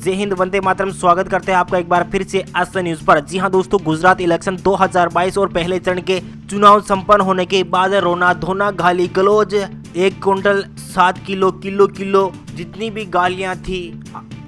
जय हिंद, वंदे मातरम। स्वागत करते हैं आपका एक बार फिर से आज न्यूज पर। जी हां दोस्तों, गुजरात इलेक्शन 2022 और पहले चरण के चुनाव संपन्न होने के बाद रोना धोना गाली गलौज 1 क्विंटल 7 किलो जितनी भी गालियां थी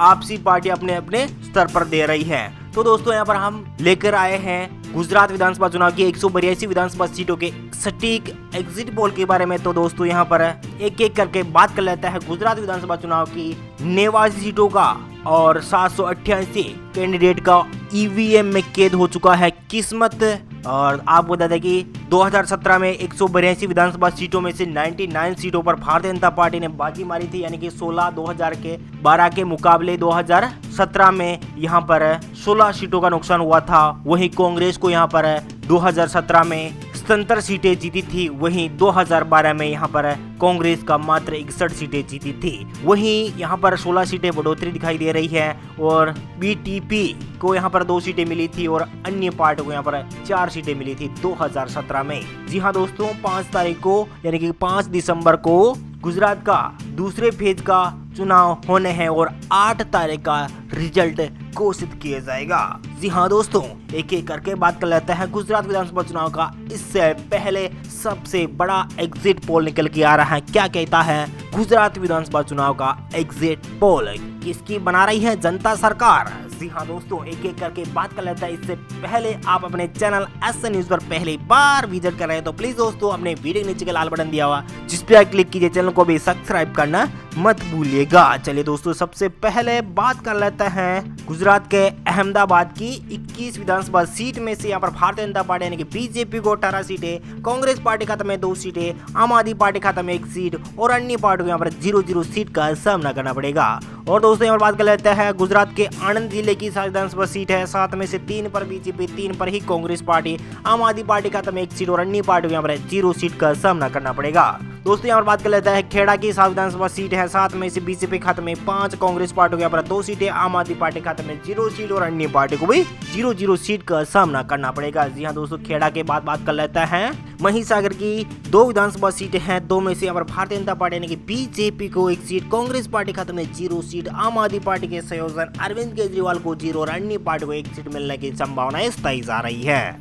आपसी पार्टी अपने अपने स्तर पर दे रही है। तो दोस्तों यहाँ पर हम लेकर आए हैं गुजरात विधानसभा चुनाव की 182 विधानसभा सीटों के सटीक एग्जिट पोल के बारे में। तो दोस्तों यहाँ पर एक एक करके बात कर लेता है गुजरात विधानसभा चुनाव की 89 सीटों का और 788 कैंडिडेट का ईवीएम में कैद हो चुका है किस्मत। और आपको बता दें कि 2017 में 182 विधानसभा सीटों में से 99 सीटों पर भारतीय जनता पार्टी ने बाजी मारी थी, यानी कि 16 2012 के मुकाबले 2017 में यहाँ पर 16 सीटों का नुकसान हुआ था। वहीं कांग्रेस को यहाँ पर 2017 में 77 सीटें जीती थी, वहीं 2012 में यहाँ पर कांग्रेस का मात्र 61 सीटें जीती थी। वहीं यहाँ पर 16 सीटें बढ़ोतरी दिखाई दे रही है और बीटीपी को यहाँ पर 2 सीटें मिली थी और अन्य पार्टी को यहाँ पर 4 सीटें मिली थी 2017 में। जी हाँ दोस्तों, 5 तारीख को यानी कि 5 दिसंबर को गुजरात का दूसरे फेज का चुनाव होने हैं और 8 तारीख का रिजल्ट घोषित किया जाएगा। जी हाँ दोस्तों, एक एक करके बात कर लेते हैं गुजरात विधानसभा चुनाव का। इससे पहले सबसे बड़ा एग्जिट पोल निकल के आ रहा है। क्या कहता है गुजरात विधानसभा चुनाव का एग्जिट पोल? किसकी बना रही है जनता सरकार? जी हाँ दोस्तों, एक एक करके बात कर लेता है। इससे पहले आप अपने चैनल एस न्यूज पर पहली बार विजिट कर रहे हैं तो प्लीज दोस्तों अपने वीडियो के नीचे के लाल बटन दिया हुआ जिस पे क्लिक कीजिए, चैनल को भी सब्सक्राइब करना मत भूलिएगा। चलिए दोस्तों, सबसे पहले बात कर लेते हैं गुजरात के अहमदाबाद की 21 विधानसभा सीट में से। यहाँ पर भारतीय जनता पार्टी यानी कि बीजेपी को 18 सीटें, कांग्रेस पार्टी खाते में 2 सीटें, आम आदमी पार्टी खाते में 1 सीट और अन्य पार्टी को यहाँ पर 0-0 सीट का सामना करना पड़ेगा। और दोस्तों यहाँ पर बात कर लेते हैं गुजरात के आनंद जिले की 7 विधानसभा सीट है, 7 में से 3 पर बीजेपी, 3 पर ही कांग्रेस पार्टी, आम आदमी पार्टी खाते में 1 सीट और अन्य पार्टी को यहाँ पर 0 सीट का सामना करना पड़ेगा। दोस्तों यहाँ पर बात कर लेता है खेड़ा की 7 विधानसभा सीट है, 7 में से बीजेपी खाते में 5, कांग्रेस पार्टी को यहाँ पर 2 सीटें, आम आदमी पार्टी खाते में 0 सीट और अन्य पार्टी को भी 0-0 सीट का सामना करना पड़ेगा। जी हाँ दोस्तों, खेड़ा के बाद बात कर लेता है महिसागर की 2 विधानसभा सीटें हैं, 2 में से यहाँ पर भारतीय जनता पार्टी यानी कि बीजेपी को 1 सीट, कांग्रेस पार्टी खाते में 0 सीट, आम आदमी पार्टी के संयोजन अरविंद केजरीवाल को 0 और अन्य पार्टी को 1 सीट मिलने की संभावनाएं तय जा रही है।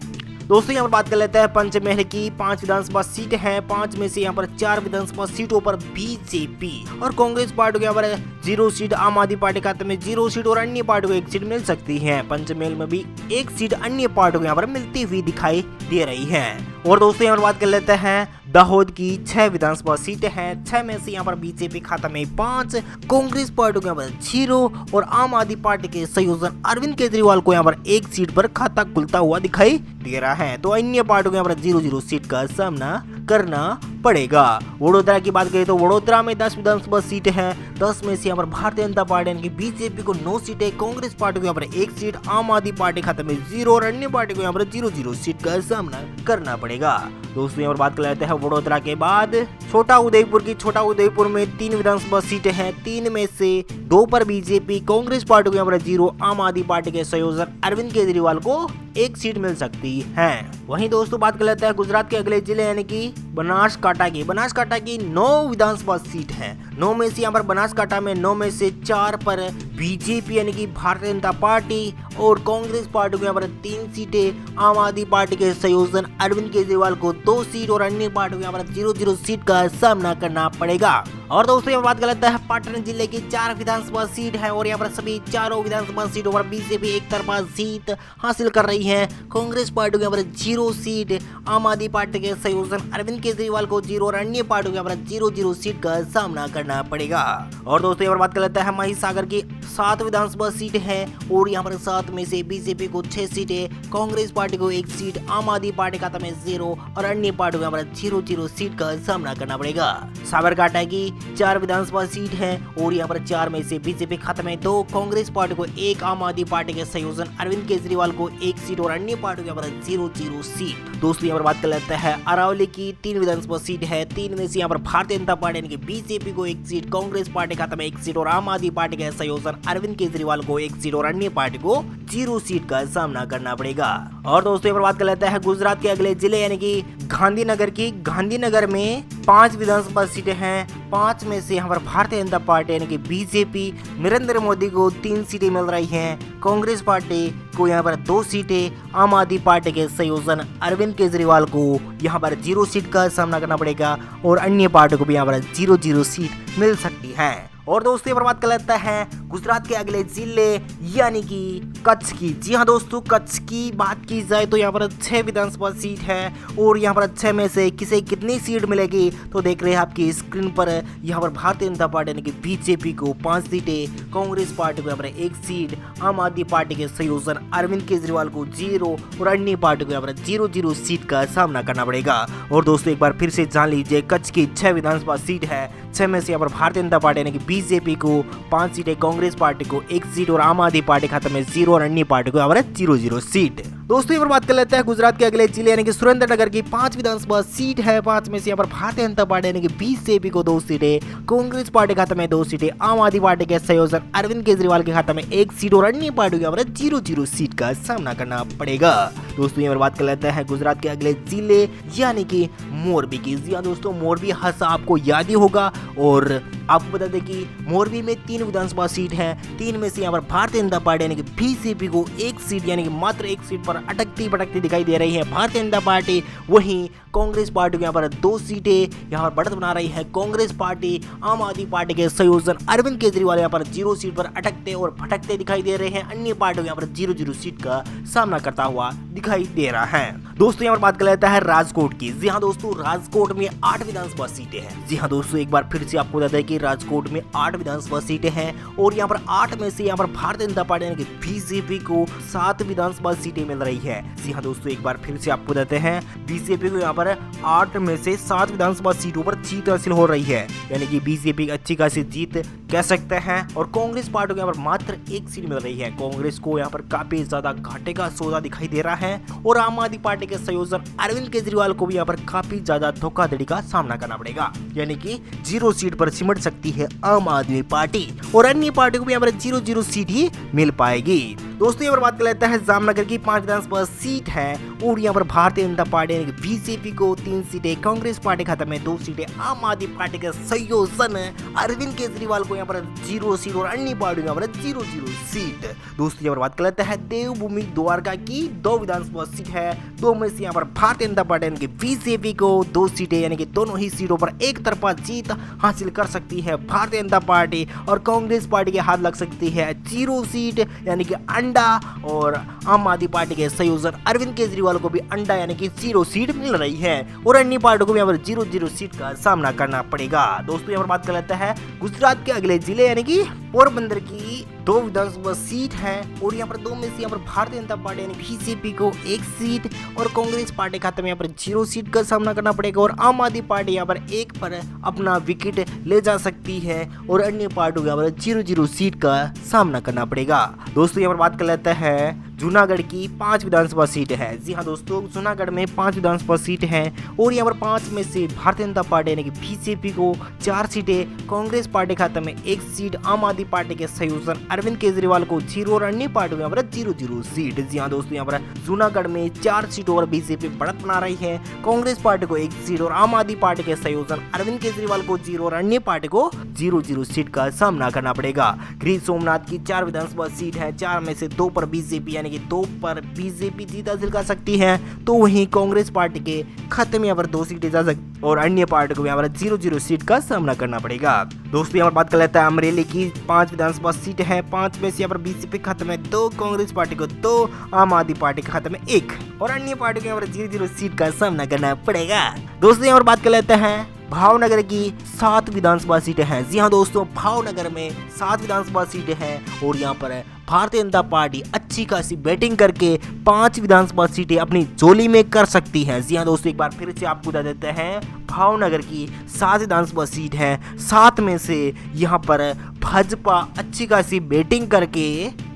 दोस्तों यहाँ पर बात कर लेते हैं पंचमहल की 5 विधानसभा सीट हैं, 5 में से यहाँ पर 4 विधानसभा सीटों पर बीजेपी और कांग्रेस पार्टी को यहाँ पर 0 सीट, आम आदमी पार्टी खाते में 0 सीट और अन्य पार्टी को 1 सीट मिल सकती है। पंचमहल में भी 1 सीट अन्य पार्टी को यहाँ पर मिलती हुई दिखाई दे रही है। और दोस्तों यहाँ पर बात कर लेते हैं दाहोद की 6 विधानसभा सीटें हैं, 6 में से यहाँ पर बीजेपी खाता में 5, कांग्रेस पार्टी को यहाँ पर 0 और आम आदमी पार्टी के संयोजन अरविंद केजरीवाल को यहाँ पर 1 सीट पर खाता खुलता हुआ दिखाई दे रहा है। तो अन्य पार्टी को यहाँ पर 0-0 सीट का सामना करना पड़ेगा। वडोदरा की बात करें तो वडोदरा में 10 विधानसभा सीट है, 10 में से यहाँ पर भारतीय जनता पार्टी यानी कि बीजेपी को 9 सीटें, कांग्रेस पार्टी को यहाँ पर 1 सीट, आम आदमी पार्टी खाते में 0 और अन्य पार्टी को यहाँ पर 0-0 सीट का सामना करना पड़ेगा। दोस्तों यहाँ पर बात कर लेते हैं वडोदरा के बाद छोटा उदयपुर की। छोटा उदयपुर में 3 विधानसभा सीटें हैं, 3 में से 2 पर बीजेपी, कांग्रेस पार्टी को यहाँ पर 0, आम आदमी पार्टी के संयोजक अरविंद केजरीवाल को 1 सीट मिल सकती है। वहीं दोस्तों बात कर लेते हैं गुजरात के अगले जिले यानी कि बनासकांठा की। बनासकांठा की 9 विधानसभा सीट है, 9 में से यहाँ पर बनासकांठा में 9 में से 4 पर बीजेपी यानी कि भारतीय जनता पार्टी और कांग्रेस पार्टी को यहाँ पर 3 सीटें, आम आदमी पार्टी के संयोजन अरविंद केजरीवाल को 2 सीट और अन्य पार्टी को यहाँ पर 0-0 सीट का सामना करना पड़ेगा। और दोस्तों यहाँ बात कर लेते हैं पाटन जिले की 4 विधानसभा सीट है और यहाँ पर सभी चारों विधानसभा सीटों पर बीजेपी एक तरफा जीत हासिल कर रही है। कांग्रेस पार्टी को यहाँ पर 0 सीट, आम आदमी पार्टी के संयोजन अरविंद केजरीवाल को 0 और अन्य पार्टी को यहाँ पर 0-0 सीट का सामना करना पड़ेगा। और दोस्तों यहाँ पर बात कर लेते हैं महिसागर की 7 विधानसभा सीट है और यहाँ पर 7 में से बीजेपी को 6 सीटें, कांग्रेस पार्टी को 1 सीट, आम आदमी पार्टी खाता में 0 और अन्य पार्टी को यहाँ पर 0-0 सीट का सामना करना पड़ेगा। साबरकांठा की 4 विधानसभा सीट है और यहाँ पर 4 में से बीजेपी खाते में 2, कांग्रेस पार्टी को 1, आम आदमी पार्टी के संयोजन अरविंद केजरीवाल को 1 सीट और अन्य पार्टी को यहाँ पर 0-0 सीट। दोस्तों यहाँ पर बात कर लेते हैं अरावली की 3 विधानसभा सीट है, 3 में से यहाँ पर भारतीय जनता पार्टी यानी कि बीजेपी को 1 सीट, कांग्रेस पार्टी खाते में 1 सीट और आम आदमी पार्टी के संयोजन अरविंद केजरीवाल को 1 सीट और अन्य पार्टी को 0 सीट का सामना करना पड़ेगा। और दोस्तों यहाँ पर बात कर लेते हैं गुजरात के अगले जिले यानी कि गांधीनगर की। गांधीनगर में 5 विधानसभा सीटें हैं। 5 में से यहाँ पर भारतीय जनता पार्टी यानी कि बीजेपी नरेंद्र मोदी को 3 सीटें मिल रही हैं। कांग्रेस पार्टी को यहाँ पर 2 सीटें, आम आदमी पार्टी के संयोजन अरविंद केजरीवाल को यहाँ पर 0 सीट का सामना करना पड़ेगा और अन्य पार्टी को भी यहाँ पर 0-0 सीट मिल सकती है। और दोस्तों पर बात कर लेते हैं गुजरात के अगले जिले यानी कि कच्छ की। जी हाँ दोस्तों, कच्छ की बात की जाए तो यहाँ पर 6 विधानसभा सीट है और यहाँ पर 6 में से किसे कितनी सीट मिलेगी तो देख रहे हैं आपकी स्क्रीन पर। यहाँ पर भारतीय जनता पार्टी यानी कि बीजेपी को 5 सीटें, कांग्रेस पार्टी को यहाँ पर 1 सीट, आम आदमी पार्टी के संयोजन अरविंद केजरीवाल को 0 और अन्य पार्टी को यहाँ पर 0-0 सीट का सामना करना पड़ेगा। और दोस्तों एक बार फिर से जान लीजिए, कच्छ की 6 विधानसभा सीट है। 6 में से यहाँ पर भारतीय जनता पार्टी यानी कि बीजेपी को 5 सीटें, कांग्रेस पार्टी को 1 सीट और आम आदमी पार्टी खाते में 0 और अन्य पार्टी को यहाँ पर 0-0 सीट। दोस्तों यहाँ पर बात कर लेते हैं गुजरात के अगले जिले यानी कि सुरेंद्रनगर की 5 विधानसभा सीट है। 5 में से यहाँ पर भारतीय जनता पार्टी यानी कि बीजेपी को 2 सीटें, कांग्रेस पार्टी खाते में 2 सीटें, आम आदमी पार्टी के संयोजन अरविंद केजरीवाल के खाते में 1 सीट और अन्य पार्टी को यहाँ पर 0-0 सीट का सामना करना पड़ेगा। दोस्तों यहाँ पर बात कर लेते हैं गुजरात के अगले जिले यानी कि मोरबी की। जी हाँ दोस्तों, मोरबी हादसा आपको याद ही होगा और आपको बता दें कि मोरबी में 3 विधानसभा सीट है। 3 में से यहाँ पर भारतीय जनता पार्टी यानी कि बीजेपी को 1 सीट यानी कि मात्र 1 सीट पर अटकती भटकती दिखाई दे रही है भारतीय जनता पार्टी। वहीं कांग्रेस पार्टी को यहाँ पर 2 सीटें यहाँ पर बढ़त बना रही है कांग्रेस पार्टी। आम आदमी पार्टी के संयोजन अरविंद केजरीवाल यहाँ पर 0 सीट पर अटकते और भटकते दिखाई दे रहे हैं। अन्य पार्टी को यहाँ पर 0-0 सीट का सामना करता हुआ दिखाई दे रहा है। दोस्तों यहाँ पर बात कर लेता है राजकोट की। जी हाँ दोस्तों, राजकोट में 8 विधानसभा सीटें हैं। जी हाँ दोस्तों, एक बार फिर से आपको बता दें कि राजकोट में 8 विधानसभा सीटें हैं और यहाँ पर 8 में से यहाँ पर भारतीय जनता पार्टी यानी कि बीजेपी को 7 विधानसभा सीटें मिल रही है। जी हाँ दोस्तों, एक बार फिर से आपको बताते हैं बीजेपी को यहाँ पर 8 में से 7 विधानसभा सीटों पर जीत हासिल हो रही है, यानी कि बीजेपी अच्छी खासी जीत कह सकते हैं। और कांग्रेस पार्टी को यहाँ पर मात्र 1 सीट मिल रही है। कांग्रेस को यहाँ पर काफी ज्यादा घाटे का सौदा दिखाई दे रहा है और आम आदमी पार्टी के संयोजन अरविंद केजरीवाल को भी यहाँ पर काफी ज्यादा धोखाधड़ी का सामना करना पड़ेगा, यानी कि 0 सीट पर सिमट सकती है आम आदमी पार्टी और अन्य पार्टी को भी यहाँ पर 0-0 सीट ही मिल पाएगी। दोस्तों यहाँ पर बात कर लेते हैं जामनगर की 5 विधानसभा सीट है और यहाँ पर भारतीय जनता पार्टी यानी कि बीजेपी को 3 सीटें, कांग्रेस पार्टी खाते में 2 सीटें, आम आदमी पार्टी के संयोजन अरविंद केजरीवाल को यहाँ पर 0 सीट और अन्य पार्टी को यहाँ पर 0-0 सीट। दोस्तों यहाँ पर बात कर लेते हैं देवभूमि द्वारका की 2 विधानसभा सीट है। 2 में से यहाँ पर भारतीय जनता पार्टी यानी कि बीजेपी को 2 सीटें यानी कि दोनों ही सीटों पर एक तरफा जीत हासिल कर सकती है भारतीय जनता पार्टी और कांग्रेस पार्टी के हाथ लग सकती है 0 सीट यानी कि अंडा और आम आदमी पार्टी के संयोजन अरविंद केजरीवाल को भी अंडा यानी कि 0 सीट मिल रही है और अन्य पार्टी को भी यहाँ पर 0-0 सीट का सामना करना पड़ेगा। दोस्तों यहाँ पर बात कर लेते हैं गुजरात के अगले जिले यानी कि पोरबंदर की 2 विधानसभा सीट है और यहाँ पर 2 में से यहाँ पर भारतीय जनता पार्टी यानी बीजेपी को 1 सीट और कांग्रेस पार्टी खाते में यहाँ पर 0 सीट का सामना करना पड़ेगा और आम आदमी पार्टी यहाँ पर 1 पर अपना विकेट ले जा सकती है और अन्य पार्टी को यहाँ पर 0-0 सीट का सामना करना पड़ेगा। दोस्तों यहाँ पर बात कर लेते हैं जूनागढ़ की 5 विधानसभा सीट है। जी हाँ दोस्तों, जूनागढ़ में 5 विधानसभा सीट है और यहाँ पर 5 में से भारतीय जनता पार्टी यानी कि बीजेपी को 4 सीटें, कांग्रेस पार्टी खाते में 1 सीट, आम आदमी पार्टी के संयोजन अरविंद केजरीवाल को 0 और अन्य पार्टी को यहाँ पर 0-0 सीट। जी हाँ दोस्तों, यहाँ पर जूनागढ़ में 4 सीटों पर बीजेपी बढ़त बना रही है। कांग्रेस पार्टी को 1 सीट और आम आदमी पार्टी के संयोजन अरविंद केजरीवाल को 0 और अन्य पार्टी को 0-0 सीट का सामना करना पड़ेगा। गिर सोमनाथ की 4 विधानसभा सीट है। 4 में से 2 पर बीजेपी यानी कि 2 पर बीजेपी जीत हासिल कर सकती है तो वहीं कांग्रेस पार्टी के खाते में यहाँ पर 2 सीटें जा सकती और अन्य पार्टी को यहाँ पर 0-0 सीट का सामना करना पड़ेगा। दोस्तों यहाँ पर बात कर लेते हैं अमरेली की 5 विधानसभा सीट है। 5 में से यहाँ पर बीजेपी के खाते में 2, कांग्रेस पार्टी को 2, आम आदमी पार्टी के खाते में 1 और अन्य पार्टी को यहाँ पर 0-0 सीट का सामना करना पड़ेगा। दोस्तों यहाँ पर बात कर लेते हैं भावनगर की 7 विधानसभा सीटें हैं। जी हाँ दोस्तों, भावनगर में 7 विधानसभा सीटें हैं और यहाँ पर भारतीय जनता पार्टी अच्छी खासी बैटिंग करके 5 विधानसभा सीटें अपनी झोली में कर सकती है। जी हाँ दोस्तों, एक बार फिर से आपको बता देते हैं भावनगर की 7 विधानसभा सीट है। 7 में से यहाँ पर भाजपा अच्छी खासी बैटिंग करके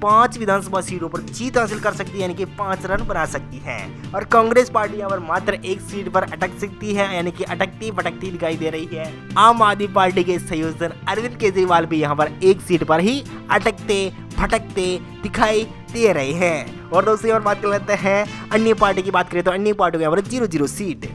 5 विधानसभा सीटों पर जीत हासिल कर सकती है, यानी कि 5 रन बना सकती है और कांग्रेस पार्टी यहाँ पर मात्र 1 सीट पर अटक सकती है, यानी कि अटकती भटकती दिखाई दे रही है। आम आदमी पार्टी के संयोजन अरविंद केजरीवाल भी यहाँ पर 1 सीट पर ही अटकते भटकते दिखाई दे रहे हैं। और दोस्तों यहाँ पर बात कर लेते हैं अन्य पार्टी की बात करें तो अन्य पार्टी को यहाँ पर 0-0 सीट।